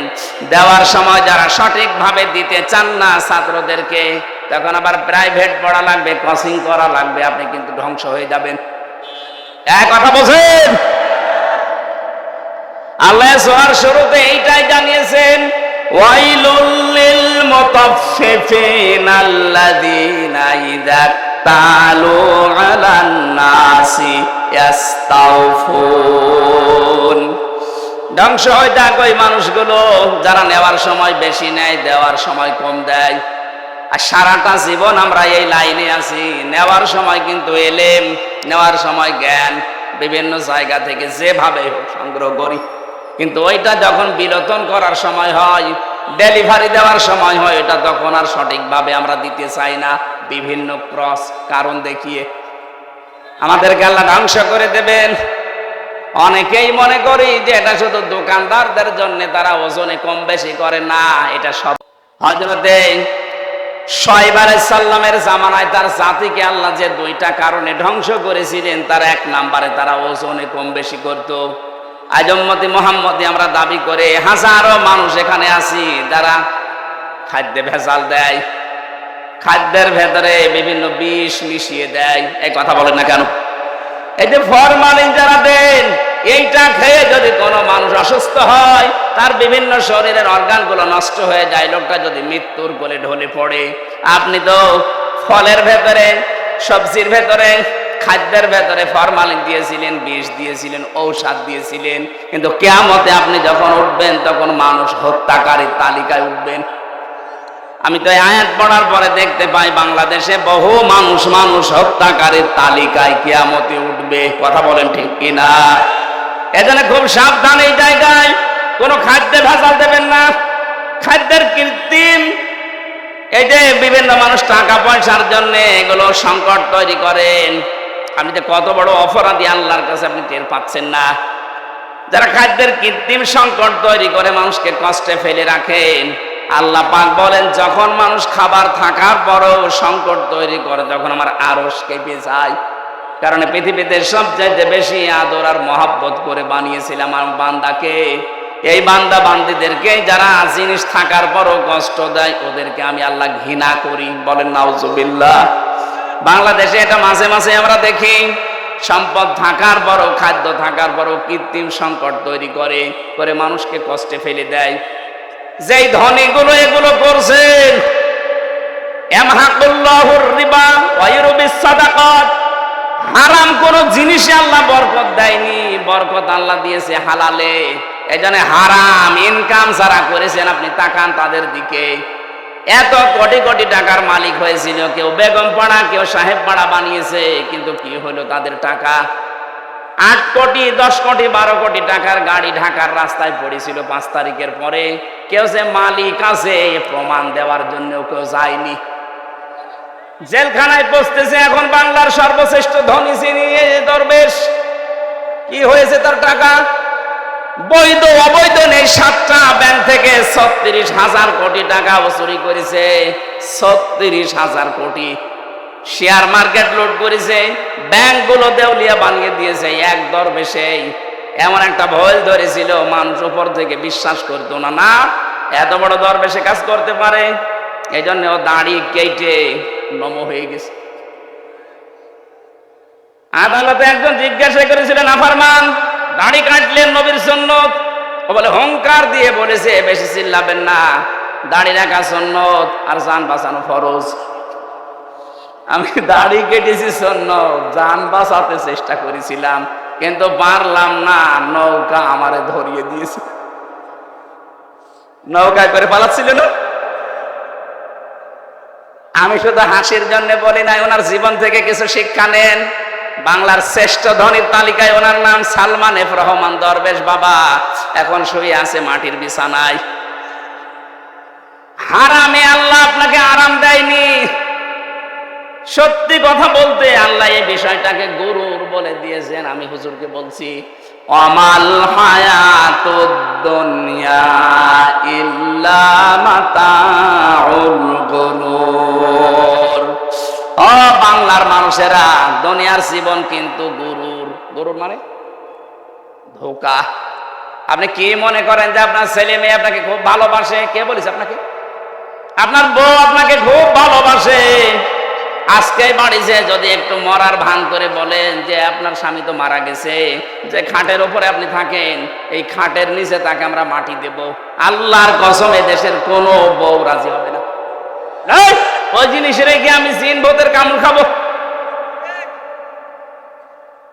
দেওয়ার সময় যারা সঠিকভাবে দিতে চান না ছাত্রদেরকে, তখন আবার প্রাইভেট পড়া লাগবে, কোচিং করা লাগবে, আপনি কিন্তু ধ্বংস হয়ে যাবেন। এক কথা বলছেন। আল্লাহ সূরার শুরুতে এইটাই জানিয়েছেন, ওয়াইলুল লিল মুতাফফিফিন আল্লাযীনা ইযা তালু আলান নাসি ইস্তাওফুন। ধ্বংস হয়ে যাক ওই মানুষগুলো যারা নেওয়ার সময় বেশি নেয়, দেওয়ার সময় কম দেয়। আর সারাটা জীবন আমরা এই লাইনে আছি, নেওয়ার সময় কিন্তু এলেম, নেওয়ার সময় জ্ঞান বিভিন্ন জায়গা থেকে যেভাবে সংগ্রহ করি, কিন্তু ওইটা যখন বিলোপন করার সময় হয়, ডেলিভারি দেওয়ার সময় হয়, এটা তখন আর সঠিকভাবে আমরা দিতে চাই না, বিভিন্ন ক্রস কারণ দেখিয়ে আমাদেরকে আল্লাহ ধ্বংস করে দেবেন। অনেকেই মনে করি যে এটা শুধু দোকানদারদের জন্য, তারা ওজনে কম বেশি করে না, এটা সব। হযরতে শুআয়ব আলাইহিস সালামের জামানায় তার জাতিকে আল্লাহ যে 2টা কারণে ধ্বংস করেছিলেন, তার 1 নম্বরে তারা ওজনে কম বেশি করত। আজ উম্মতি মুহাম্মদী আমরা দাবি করে হাজারো মানুষ এখানে আছি যারা খাদ্যে ভেজাল দেয়, খাদ্যের ভেতরে বিভিন্ন বিষ মিশিয়ে দেয়। এই কথা বলেন না কেন? এই যে ফরমালিন যারা দেন, এইটা খেয়ে যদি কোনো মানুষ অসুস্থ হয়, তার বিভিন্ন শরীরের অর্গানগুলো নষ্ট হয়ে যায়, লোকটা যদি মৃত্যুর কোলে ঢলে পড়ে। আপনি তো ফলের ভেতরে, সবজির ভেতরে, খাদ্যের ভেতরে ফরমালিন দিয়েছিলেন, বিষ দিয়েছিলেন, ঔষধ দিয়েছিলেন, কিন্তু কিয়ামতে আপনি যখন উঠবেন তখন মানুষ হত্যাকারীর তালিকায় উঠবেন। আমি তো এই আয়াত পড়ার পরে দেখতে পাই বাংলাদেশে বহু মানুষ হত্যাকারীর তালিকায় কিয়ামতে উঠবে। কথা বলেন ঠিক কিনা? এজন্য খুব সাবধান, এই জায়গায় কোনো খাদ্যে ভেজাল দেবেন না। খাদ্যের কৃত্রিম, এই যে বিভিন্ন মানুষ টাকা পয়সার জন্য এগুলো সংকট তৈরি করেন, আপনি যে কত বড় অপরাধী আল্লাহর কাছে আপনি টের পাচ্ছেন না। যারা খাদ্যের কৃত্রিম সংকট তৈরি করে মানুষকে কষ্টে ফেলে রাখেন, আল্লাহ পাক বলেন যখন মানুষ খাবার থাকার পরও সংকট তৈরি করে, তখন আমার আরশ কেঁপে যায়। কারণ পৃথিবীতে সবচেয়ে বেশি আদর আর মহব্বত করে বানিয়েছিলাম আমার বান্দাকে। এই বান্দা বান্দীদেরকে যারা জিনিস থাকার পরও কষ্ট দেয়, ওদেরকে আমি আল্লাহ ঘৃণা করি। বলেন নাউজুবিল্লাহ। বাংলাদেশে এটা মাঝে মাঝে আমরা দেখি, সম্পদ থাকার পরও, খাদ্য থাকার পরও কৃত্রিম সংকট তৈরি করে মানুষকে কষ্টে ফেলে দেয়। যেই ধনীগুলো এগুলো করছেন, ইয়ামহাকুল্লাহুর রিবা ওয়া ইউরবিস সাদাকাত, হারাম কোন জিনিসে আল্লাহ বরকত দেয়নি, বরকত আল্লাহ দিয়েছে হালালে। এজন্য হারাম ইনকাম যারা করেছেন, আপনি তাকান তাদের দিকে। এত কোটি কোটি টাকার মালিক হয়েছিল, কেউ বেগম পাড়া, কেউ সাহেব পাড়া বানিয়েছে, কিন্তু কি হলো তাদের টাকা? 8 কোটি, 10 কোটি, 12 কোটি টাকার গাড়ি ঢাকার রাস্তায় পড়েছিল 5 তারিখের পরে। কেউ যে মালিক আছে প্রমাণ দেওয়ার জন্য কেউ যায়নি। জেলখানায় বসতেছে এখন বাংলার সর্বশ্রেষ্ঠ ধনী শ্রেণী দরবেশ। কি হয়েছে তার টাকা? বৈধ অবৈধ নেই, 7টা ব্যাংক থেকে 36,000 কোটি টাকা চুরি করেছে। 36,000 কোটি। শেয়ার মার্কেট লুট করেছে, ব্যাংকগুলো দেউলিয়া বানিয়ে দিয়েছে। এক দরবেশে এমন একটা ভয় ধরেছিল, মানুষ উপর থেকে বিশ্বাস করতো না, না এত বড় দরবেশে কাজ করতে পারে। এই জন্য ও দাড়ি কেটে নম হয়ে গেছে। আদালতে একজন জিজ্ঞাসা করেছিলেন, নাফরমান দাড়ি কাটলেন নবীর সুন্নত? ও বলে হুঙ্কার দিয়ে বলেছে, বেশি চিল্লাবেন না, দাড়ি রাখা সুন্নত আর জান বাঁচানো ফরজ। আমি দাড়ি কেটেছি সুন্নত, জান বাঁচাতে চেষ্টা করেছিলাম কিন্তু পারলাম না, নৌকা আমারে ধরিয়ে দিয়েছে। নৌকায় করে পালাচ্ছিল না। আমি শুধু হাসির জন্য বলি নাই, ওনার জীবন থেকে কিছু শিক্ষা নেন। বাংলার শ্রেষ্ঠ ধনীর তালিকায় ওনার নাম সালমান এফ রহমান দরবেশ বাবা। এখন শুয়ে আছে মাটির বিছানায়। হারামে আল্লাহ আপনাকে আরাম দেয়নি। সত্যি কথা বলতে আল্লাহ এই বিষয়টাকে গরুর বলে দিয়েছেন। আমি হুজুরকে বলছি, অমাল হায়াতুদ দুনিয়া ইল্লা মাতাউল গুরুর। ও বাংলার মানুষেরা, দুনিয়ার জীবন কিন্তু গরুর। গরুর মানে ধোঁকা। আপনি কি মনে করেন যে আপনার ছেলে মেয়ে আপনাকে খুব ভালোবাসে? কে বলেছে আপনাকে? আপনার বউ আপনাকে খুব ভালোবাসে। আজকে বাড়িতে যদি একটু মরার ভান করে বলেন যে আপনার স্বামী তো মারা গেছে, যে খাটের উপরে আপনি থাকেন, এই খাটের নিচে তাকে আমরা মাটি দেব, আল্লাহর কসম এ দেশের কোনো বউ রাজি হবে না। ওই জিনিস রেখে আমি জিন ভূতের কামড় খাবো?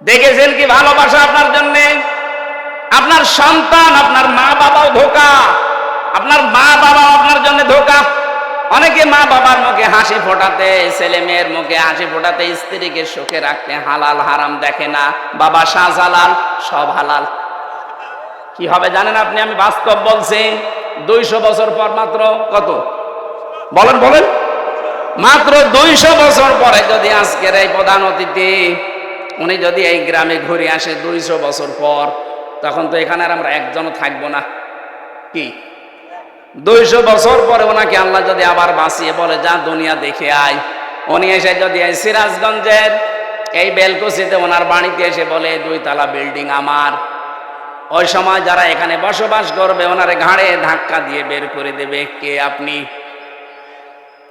দেখেছেন কি ভালোবাসা আপনার জন্য? আপনার সন্তান, আপনার মা বাবাও ধোঁকা, আপনার মা বাবাও আপনার জন্য ধোঁকা। অনেকে মা বাবার মুখে হাসি ফোটাতে, ছেলে মেয়ের মুখে হাসি ফোটাতে, স্ত্রীকে সুখে রাখতে হালাল হারাম দেখে না। বাবা শাহজালাল, সব হালাল। কি হবে জানেন আপনি? আমি বাস্তব বলছি। 200 বছর পর, মাত্র কত বলেন বলেন, মাত্র 200 বছর পরে যদি আজকের এই প্রধান অতিথি উনি যদি এই গ্রামে ঘুরে আসে 200 বছর পর, তখন তো এখানে আর আমরা একজনও থাকবো না। কি 200 বছর পরে ওনাকে আল্লাহ যদি আবার বাঁচিয়ে বলে যা দুনিয়া দেখে আয়, উনি এসে যদি এই সিরাজগঞ্জের এই বেলকুচিতে ওনার বাড়িতে এসে বলে 2 তলা বিল্ডিং আমার, ওই সময় যারা এখানে বসবাস করবে ওনার ঘাড়ে ধাক্কা দিয়ে বের করে দেবে। কে আপনি?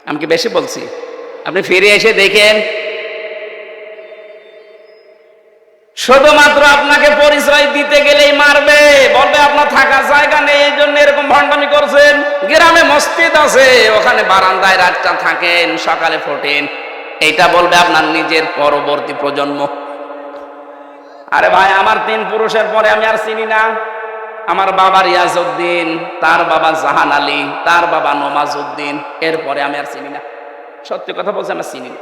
আমি কি বেশি বলছি? আপনি ফিরে এসে দেখেন, শুধুমাত্র আপনাকে পরিচয় দিতে গেলেই মারবে, বলবে আপনার থাকার জায়গা নেই, এই জন্য এরকম ভণ্ডামি করছেন। গ্রামে মসজিদ আছে, ওখানে বারান্দায় রাতটা থাকেন, সকালে ফোটেন, এইটা বলবে আপনার নিজের পরবর্তী প্রজন্ম। আরে ভাই, আমার 3 পুরুষের পরে আমি আর চিনি না। আমার বাবা রিয়াজউদ্দিন, তার বাবা জাহান আলী, তার বাবা নমাজউদ্দিন, এরপরে আমি আর চিনি না। সত্যি কথা বলছি, আমরা চিনি না।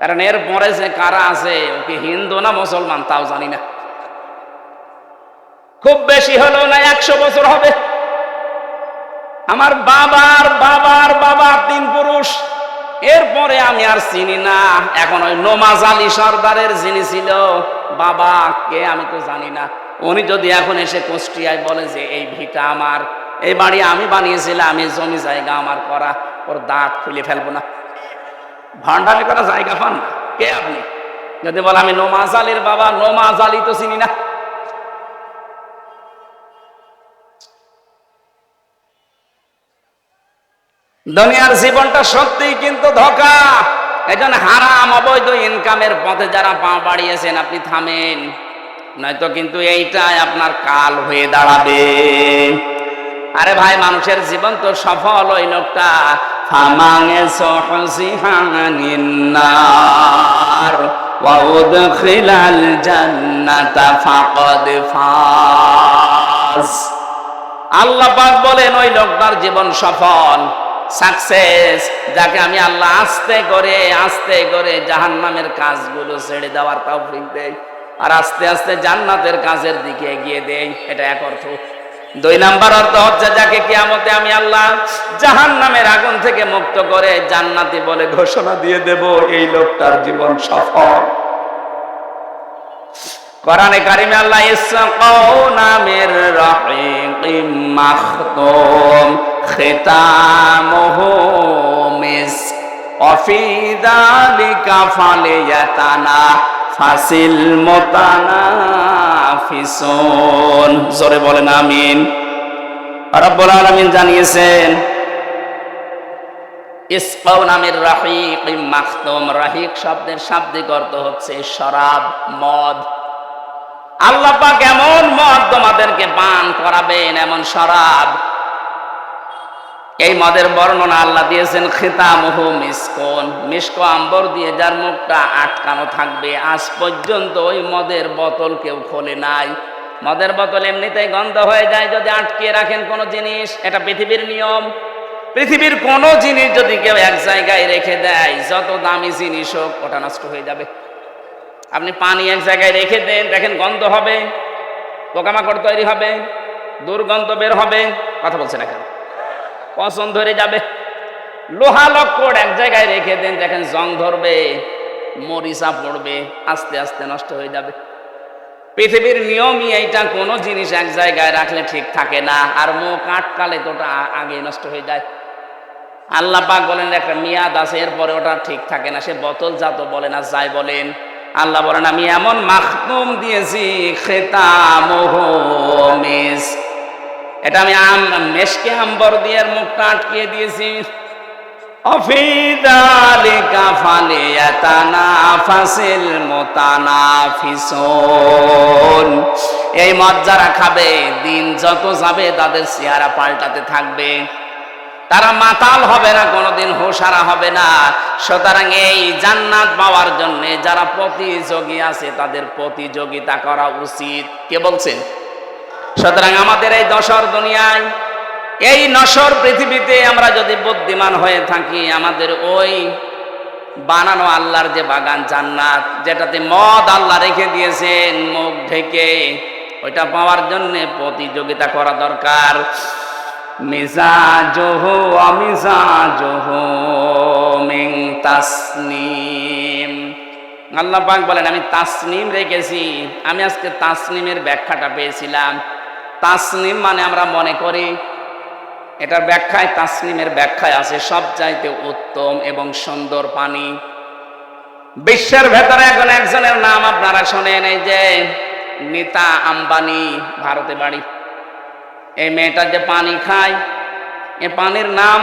কারণ এর পরে যে কারা আছে, ওকে হিন্দু না মুসলমান তাও জানি না। খুব বেশি হলো না 100 বছর হবে। আমার বাবার বাবার বাবা 3 পুরুষ, এরপরে আমি আর চিনি না। এখন ওই নমাজ আলী সর্দারের যিনি ছিল বাবা, কে আমি তো জানি না। উনি যদি এখন এসে কুষ্টিয়ায় বলে যে এই ভিটা আমার, এই বাড়ি আমি বানিয়েছিলাম, আমি জমি জায়গা আমার করা, ওর দাঁত খুলে ফেলবো না। ভান্ডামি করা জায়গা পান না। কে আপনি? যদি বলে আমি নমাজ আলীর বাবা, নমাজ আলী তো চিনি না। দুনিয়ার জীবনটা সত্যিই কিন্তু ধোঁকা। এজন্য হারাম অবৈধ ইনকামের পথে যারা পা বাড়িয়েছেন আপনি থামেন, নয়তো কিন্তু এইটাই আপনার কাল হয়ে দাঁড়াবে। আরে ভাই, মানুষের জীবন তো সফল ওই লোকটা ফামাঙে সহসিহানিন্নার ওয়া উদখিলাল জান্নাতা ফাকাদ ফাজ। আল্লাহ পাক বলেন ওই লোকটার জীবন সফল, সাকসেস, যাকে আমি আল্লাহ আস্তে করে জাহান্নামের কাজগুলো ছেড়ে দেওয়ার তৌফিক দেই আর আস্তে আস্তে জান্নাতের কাজের দিকে এগিয়ে দেই। এটা এক অর্থ। দুই নাম্বার অর্থ হচ্ছে যাকে কিয়ামতে আমি আল্লাহ জাহান্নামের আগুন থেকে মুক্ত করে জান্নাতি বলে ঘোষণা দিয়ে দেব, এই লোকটার জীবন সফল। কোরআনে কারিমে আল্লাহ ইসকাউনা মির রাহিকিম মাখতুম খিতামুহু মিসক ওয়া ফি যালিকা ফালিয়াতানাফাসিল মুতানাফিসুন। জোরে বলেন আমিন। রব্বুল আলামিন জানিয়েছেন ইসকাউনা মির রাহিকিম মাখতুম, রাহিক শব্দের শাব্দিক অর্থ হচ্ছে শরাব, মদ। আল্লাহ পাক এমন মদ তোমাদেরকে পান করাবেন, এমন শরাব। এই মদের বর্ণনা আল্লাহ দিয়েছেন খিতামুহু মিসকন, মিস্ক আম্বর দিয়ে যার মুখটা আটকানো থাকবে। আজ পর্যন্ত ওই মদের বোতল কেউ খোলে নাই। মদের বোতল এমনিতেই গন্ধ হয়ে যায় যদি আটকে রাখেন কোনো জিনিস, এটা পৃথিবীর নিয়ম। পৃথিবীর কোনো জিনিস যদি কেউ এক জায়গায় রেখে দেয়, যত দামি জিনিস হোক, ওটা নষ্ট হয়ে যাবে। আপনি পানি এক জায়গায় রেখে দেন, দেখেন গন্ধ হবে, পোকামাকড় তৈরি হবে, দুর্গন্ধ বের হবে। কথা বলছেন এখন, পচন ধরে যাবে। লোহা লক্কড় এক জায়গায় রেখে দেন, দেখেন জং ধরবে, মরিচা পড়বে, আস্তে আস্তে নষ্ট হয়ে যাবে। পৃথিবীর নিয়মই এইটা, কোনো জিনিস এক জায়গায় রাখলে ঠিক থাকে না, আর মুখ আটকালে তো ওটা আগে নষ্ট হয়ে যায়। আল্লাহ পাক বলেন একটা মেয়াদ আছে, এরপরে ওটা ঠিক থাকে না। সে বোতল জাত বলেন আর যাই বলেন, আল্লাহ বলেন আমি এমন মাখতুম দিয়েছি খিতামুহু মিসক, এটা আমি মেশকে আম্বর দিয়ে মুখটা আটকিয়ে দিয়েছি। অফি যালিকা ফালিয়াতানাফাসিল মুতানাফিসুন, এই মদ যারা খাবে দিন যত যাবে তাদের চেহারা পাল্টাতে থাকবে, তারা মাতাল হবে না, কোনোদিন হুঁশারা হবে না। সুতরাং এই জান্নাত পাওয়ার জন্য যারা প্রতিযোগী আছে তাদের প্রতিযোগিতা করা উচিত। কে বলছেন? সুতরাং আমাদের এই দশর দুনিয়ায়, এই নশ্বর পৃথিবীতে আমরা যদি বুদ্ধিমান হয়ে থাকি, আমাদের ওই বানানো আল্লাহর যে বাগান জান্নাত, যেটাতে মদ আল্লাহ রেখে দিয়েছেন মুখ ঢেকে, ওইটা পাওয়ার জন্য প্রতিযোগিতা করা দরকার। মিজাজুহু ওয়া মিজাজুহু মিন তাসনিম, আল্লাহ পাক বলেন আমি তাসনিম রেখেছি। আমি আজকে তাসনিমের ব্যাখ্যাটা পেয়েছিলাম। তাসনিম মানে আমরা মনে করি, এটার ব্যাখ্যায়, তাসনিমের ব্যাখ্যায় আছে সবচাইতে উত্তম এবং সুন্দর পানি। বিশ্বের ভেতরে এখন একজনের নাম আপনারা শোনেন, এই যে নীতা আম্বানি, ভারতে বাড়ি। এই মেয়েটা যে পানি খায়, এই পানির নাম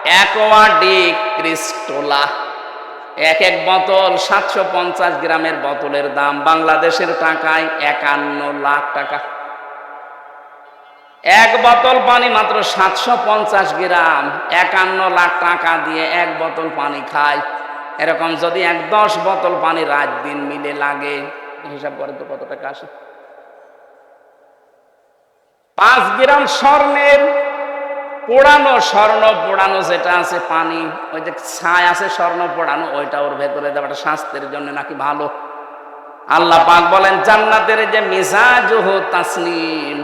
অ্যাকোয়া ডি ক্রিস্টোলা। এক এক বোতল 750 গ্রামের বোতলের দাম বাংলাদেশের টাকায় 51 লাখ টাকা। এক বোতল পানি মাত্র 750 গ্রাম, 51 লাখ টাকা দিয়ে এক বোতল পানি খায়। এরকম যদি 10 বোতল পানি রাত দিন মিলে লাগে, হিসাব করে তো কত টাকা আসে? 5 গ্রাম স্বর্ণের পোড়ানো, স্বর্ণ পোড়ানো যেটা আছে পানি, ওই যে ছাই আছে স্বর্ণ পোড়ানো, ওইটা ওর ভেতরে দেওয়াটা স্বাস্থ্যের জন্য নাকি ভালো। আল্লাহ পাক বলেন জান্নাতের যে মিজাজুহু তাসনিম,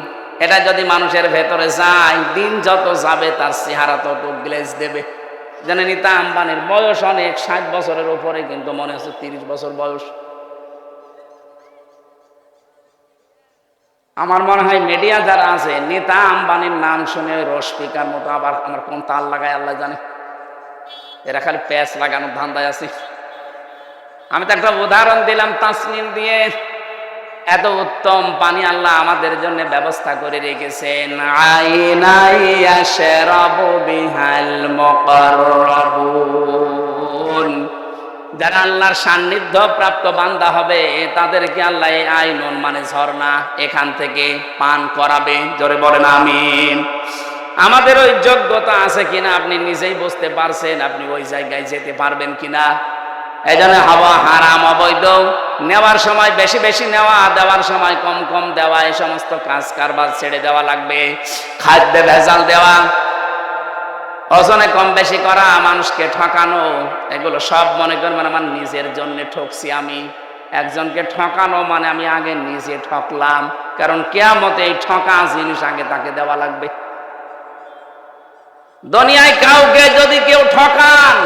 এটা যদি মানুষের ভেতরে যায়, দিন যত যাবে তার চেহারা তত গ্লেজ দেবে। যেন নীতা আম্বানির বয়স অনেক, 60 বছরের উপরে, কিন্তু মনে হচ্ছে 30 বছর বয়স। আমার মনে হয় মিডিয়া যারা আছে, নীতা আম্বানির নাম শুনে রসপিকার মতো আবার আমার কোন তাল লাগায় আল্লাহ জানে। এরা খালি প্যাচ লাগানোর ধান্দায় আছে। আমি তো একটা উদাহরণ দিলাম তাসনিম দিয়ে। এত উত্তম পানি আল্লাহ আমাদের জন্য ব্যবস্থা করে রেখেছেন। আইনাই ইয়াশরাবু বিহাল মুকাররাবুন, যারা আল্লাহর সান্নিধ্য প্রাপ্ত বান্দা হবে তাদেরকে আল্লাহ এই আইনুন মানে ঝর্ণা, এখান থেকে পান করাবে। জোরে বলেন আমিন। আমাদের ওই যোগ্যতা আছে কিনা আপনি নিজেই বুঝতে পারছেন, আপনি ওই জায়গায় যেতে পারবেন কিনা। এই জন্য হাওয়া হারাম, অবৈধ, নেওয়ার সময় বেশি বেশি নেওয়া, দেওয়ার সময় কম কম দেওয়া, এই সমস্ত কাজ কারবার ছেড়ে দেওয়া লাগবে। খাদ্যে ভেজাল দেওয়া, ওজনে কম বেশি করা, মানুষকে ঠকানো, এগুলো সব মনে করবেন আমার নিজের জন্য ঠকছি আমি। একজনকে ঠকানো মানে আমি আগে নিজে ঠকলাম, কারণ কিয়ামতে এই ঠকা জিনিস আগে তাকে দেওয়া লাগবে। দুনিয়ায় কাউকে যদি কেউ ঠকান,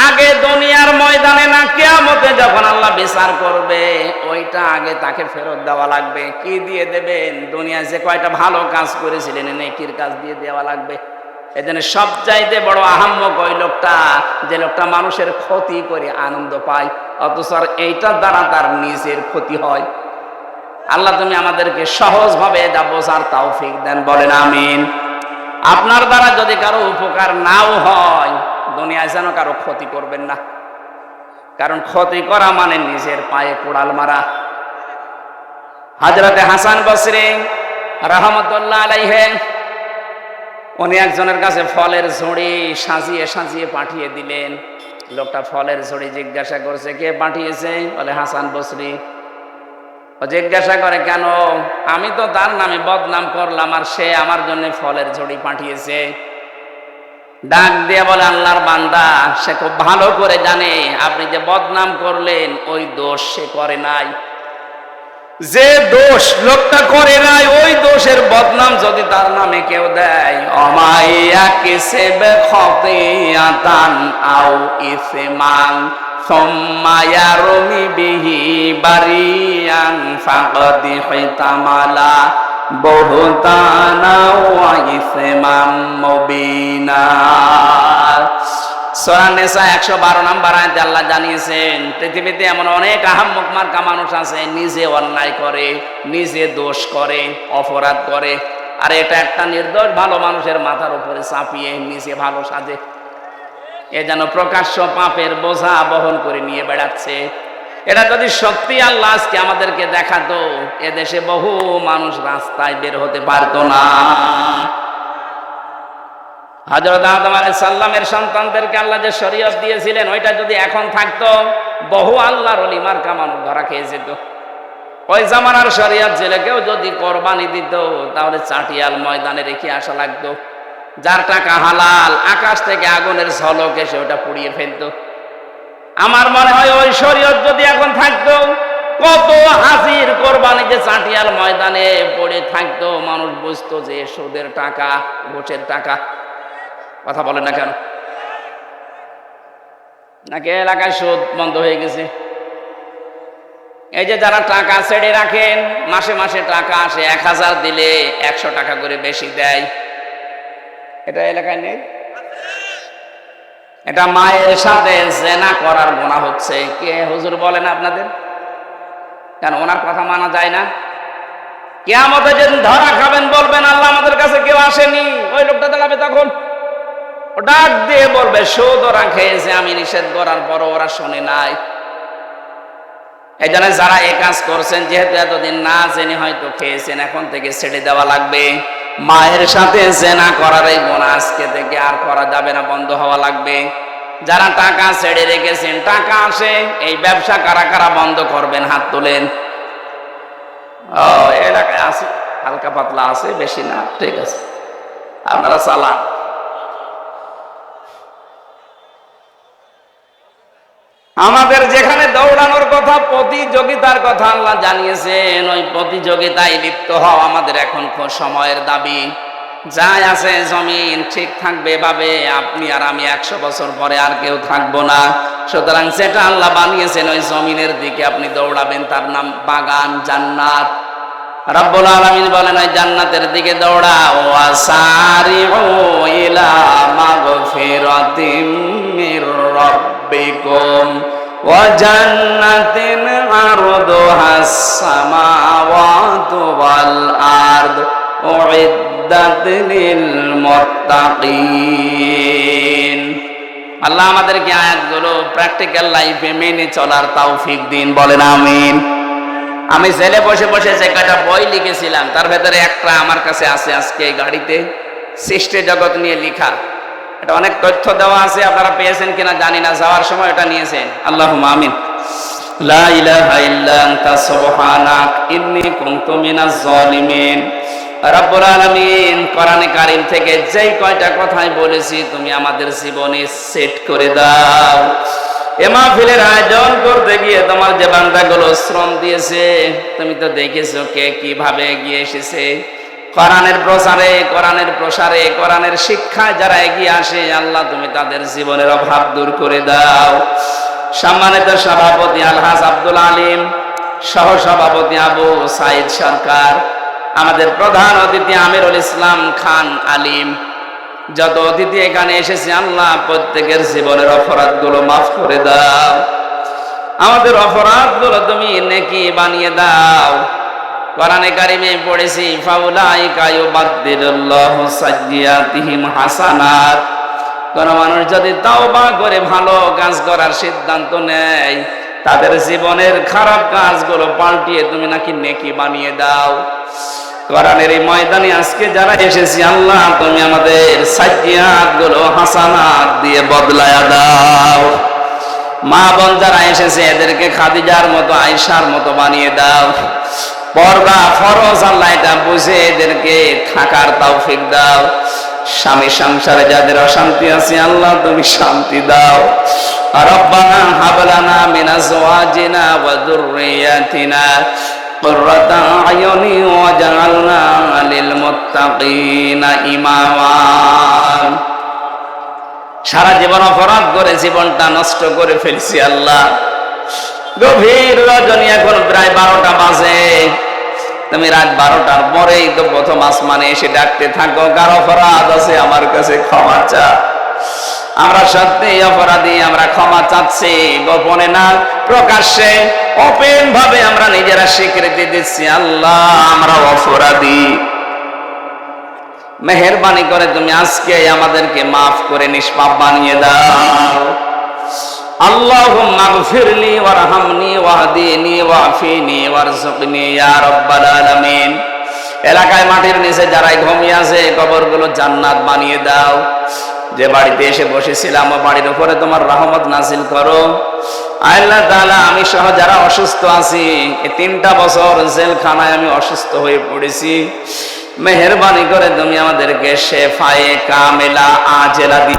আগে দুনিয়ার ময়দানে না, কিয়ামতে যখন আল্লাহ বিচার করবে ওইটা আগে তাকে ফেরত দেওয়া লাগবে। কি দিয়ে দেবেন? দুনিয়ায় যে কয়টা ভালো কাজ করেছিলেন নেকির কাজ দিয়ে দেওয়া লাগবে। এজন্য সবচাইতে বড় আহাম্মক ওই লোকটা, যে লোকটা মানুষের ক্ষতি করে আনন্দ পায়, অথচ এইটার দ্বারা তার নিজের ক্ষতি হয়। আল্লাহ তুমি আমাদেরকে সহজভাবে এটা বোঝার তৌফিক দেন, বলেন আমিন। আপনার দ্বারা যদি কারো উপকার নাও হয়, দুনিয়ায় যেন কারো ক্ষতি করবেন না, কারণ ক্ষতি করা মানে নিজের পায়ে কোড়াল মারা। হযরতে হাসান বসরি রাহমাতুল্লাহ আলাইহি, উনি একজনের কাছে ফলের ঝুড়ি সাজিয়ে সাজিয়ে পাঠিয়ে দিলেন। লোকটা ফলের ঝুড়ি জিজ্ঞাসা করছে, কে পাঠিয়েছে? বলে হাসান বসরি। ও জিজ্ঞাসা করে, কেন? আমি তো তার নামে বদনাম করলাম, আর সে আমার জন্য ফলের ঝুড়ি পাঠিয়েছে। ডাক দিয়ে বলে, আল্লাহর বান্দা, সে খুব ভালো করে জানে আপনি যে বদনাম করলেন ওই দোষ সে করে নাই। যে দোষ লোকটা করে নাই, ওই দোষের বদনাম যদি তার নামে কেউ দেয়, অমাইয়া কিসেবে খতিয়াতান আও ইসমান সুম্মা ইয়ারমি বিহি বারিয়ান ফাকাদ হিতামালা বুহতানা ওয়া ইসমান মুবিনা। সূরা নিসা 112 নম্বর আয়াতে আল্লাহ জানিয়েছেন, পৃথিবীতে এমন অনেক আহাম্মক মার্কা মানুষ আছে, নিজে অন্যায় করে, নিজে দোষ করে, অপরাধ করে, আর এটা একটা নির্দোষ ভালো মানুষের মাথার উপরে চাপিয়ে নিজে ভালো সাজে। এ যেন প্রকাশ্য পাপের বোঝা বহন করে নিয়ে বেড়াচ্ছে। এটা যদি সত্যি আল্লাহ আজকে আমাদেরকে দেখাতো, এদেশে বহু মানুষ রাস্তায় বের হতে পারতো না। হযরত আদম আলাইহিস সালামের সন্তানদেরকে আল্লাহ যে শরীয়ত দিয়েছিলেন, ওইটা যদি এখন থাকতো, বহু আল্লাহর ওলি মার্কা মানুষ ধরা খেয়ে যেত। ওই জামানার শরীয়ত ছেলে কেউ যদি কোরবানি দিত, তাহলে চাটিয়াল ময়দানে রেখে আসা লাগতো। যার টাকা হালাল, আকাশ থেকে আগুনের ঝলক এসে ওটা পুড়িয়ে ফেলতো। আমার মনে হয় ওই শরীয়ত যদি এখন থাকতো, কত হাজির কোরবানি যে চাটিয়াল ময়দানে পড়ে থাকতো, মানুষ বুঝতো যে সুদের টাকা, ঘুষের টাকা। কথা বলে না কেন? নাকি এলাকায় সুদ বন্ধ হয়ে গেছে? এই যে যারা টাকা ছেড়ে রাখেন, মাসে মাসে টাকা আসে, 1000 দিলে 100 টাকা করে বেশি দেয়, এটা এলাকায় নেই? এটা মায়ের সাথে জেনা করার গুনাহ হচ্ছে। কে হুজুর বলেন আপনাদের? কেন ওনার কথা মানা যায় না? কিয়ামতে যেদিন ধরা খাবেন, বলবেন আল্লাহ আমাদের কাছে কেউ আসেনি, ওই লোকটা দাঁড়াবে তখন, ও ডাক দিয়ে বলবে সুদ ওরা খেয়েছে, আমি নিষেধ করার পরও ওরা শোনে নাই। এই জন্য যারা এই কাজ করছেন, যেহেতু এতদিন না জেনে হয়তো খেয়েছেন, এখন থেকে ছেড়ে দেওয়া লাগবে। মায়ের সাথে জেনা করার এই গুনাহ আজকে থেকে আর করা যাবে না, বন্ধ হওয়া লাগবে। যারা টাকা ছেড়ে রেখেছেন, টাকা আসে, এই ব্যবসা কারা কারা বন্ধ করবেন? হাত তোলেন। ও এলাকায় আছে, হালকা পাতলা আছে, বেশি না, ঠিক আছে, আপনারা চালান। আমাদের যেখানে দৌড়ানোর কথা, প্রতিযোগিতার কথা আল্লাহ জানিয়েছেন, ওই প্রতিযোগিতায় লিপ্ত হওয়া আমাদের এখন সময়ের দাবি। যাই আছে জমিন ঠিক থাকবে এভাবে, আপনি আর আমি 100 বছর পরে আর কেউ থাকবো না। সুতরাং যেটা আল্লাহ বানিয়েছেন ওই জমিনের দিকে আপনি দৌড়াবেন, তার নাম বাগান, জান্নাত। রব্বুল আলামিন বলেন ওই জান্নাতের দিকে দৌড়াও। ওয়াসারিউ ইলা মাগফিরাতিম মির রাব্বিকুম ওয়া জান্নাতিন আরদুহাস সামাওয়াতু ওয়াল আরদ উইদ্দাত লিল মুত্তাকিন। আল্লাহ আমাদেরকে আয়াতগুলো প্র্যাকটিক্যাল লাইফে মেনে চলার তৌফিক দিন, বলেন আমিন। আমি জেলে বসে বসে যে কয়টা বই লিখেছিলাম, তার ভেতরে একটা আমার কাছে আছে আজকে এই গাড়িতে, সৃষ্টি জগৎ নিয়ে লেখা। এটা অনেক তথ্য দেওয়া আছে, আপনারা পেয়েছেন কিনা জানি না, যাওয়ার সময় এটা নিয়েছেন। আল্লাহুম্মা আমিন। লা ইলাহা ইল্লা আনতা সুবহানাক ইন্নী কুনতু মিনাজ জালিমিন। রব্বুল আলামিন কোরআনে কারীম থেকে যেই কয়টা কথাই বলেছি, তুমি আমাদের জীবনে সেট করে দাও। এ মাহফিলের আয়োজন করতে গিয়ে তোমার যে বান্দাগুলো শ্রম দিয়েছে, তুমি তো দেখেছো কে কিভাবে এগিয়ে এসেছে। কোরআনের প্রচারে, কোরআনের প্রসারে, কোরআনের শিক্ষায় যারা এগিয়ে আসে, আল্লাহ তুমি তাদের জীবনের অভাব দূর করে দাও। সম্মানিত সভাপতি আলহাজ আব্দুল আলিম, সহ সভাপতি আবু সাইদ সরকার, আমাদের প্রধান অতিথি আমিরুল ইসলাম খান আলিম, যত অতিথি এখানে এসেছে, আল্লাহ প্রত্যেকের জীবনের অপরাধগুলো মাফ করে দাও। আমাদের অপরাধগুলো তুমি নেকি বানিয়ে দাও। কোরআনে কারিমে পড়েছি, ফাউলাইকা ইউবাদদিলুল্লাহু সাইয়্যাতিহিম হাসানাত। কোন মানুষ যদি তাওবা করে ভালো কাজ করার সিদ্ধান্ত নেয়, তাদের জীবনের খারাপ কাজগুলো পাল্টিয়ে তুমি নাকি নেকি বানিয়ে দাও। কোরআনের এই ময়দানে আজকে যারা এসেছি, আল্লাহ তুমি আমাদের সাইয়্যাত গুলো হাসানাত দিয়ে বদলায়া দাও। মা বোন যারা এসেছে, এদেরকে খাদিজার মতো, আয়েশার মতো বানিয়ে দাও। পর্দা ফরজ আল্লাহ এটা বুঝে এদেরকে থাকার তৌফিক দাও। স্বামী সংসারে যাদের অশান্তি আছে, আল্লাহ তুমি শান্তি দাও। রব্বানা হাব লানা মিন আজওয়াজিনা ওয়া যুররিয়াতিনা কুররাতা আয়ুনি ওয়াজআলনা লিল মুত্তাকিনা ইমামা। সারা জীবন অপরাধ করে জীবনটা নষ্ট করে ফেলছি আল্লাহ। গভীর রজনী, এখন প্রায় 12টা বাজে। তুমি রাত 12টার পরেই তো প্রথম আসমানে এসে ডাকতে থাকো, কার অপরাধ আছে আমার কাছে ক্ষমা চা। আমরা সত্যি অপরাধী, আমরা ক্ষমা চাচ্ছি, গোপনে না প্রকাশ্যে, ওপেন ভাবে আমরা নিজেরা স্বীকৃতি দিচ্ছি, আল্লাহ আমরা অপরাধী। মেহেরবানি করে তুমি আজকে আমাদেরকে মাফ করে নিষ্পাপ বানিয়ে দাও। আল্লাহুম্মা গফিরলি ওয়ারহামনি ওয়াহদিনি ওয়াফিনি ওয়ারযুকনি ইয়া রাব্বাল আলামিন। এলাকায় মাটির নিচে যারাই ঘুমিয়ে আছে, কবরগুলো জান্নাত বানিয়ে দাও। যে বাড়িতে এসে বসেছিলাম, ও বাড়ির উপরে তোমার রহমত নাজিল করো। আল্লাহ তাআলা, আমি সহ যারা অসুস্থ আছি, এই 3টা বছর জেলখানায় আমি অসুস্থ হয়ে পড়েছি, মেহেরবানি করে তুমি আমাদেরকে শেফায়ে কামেলা আজেলা দি।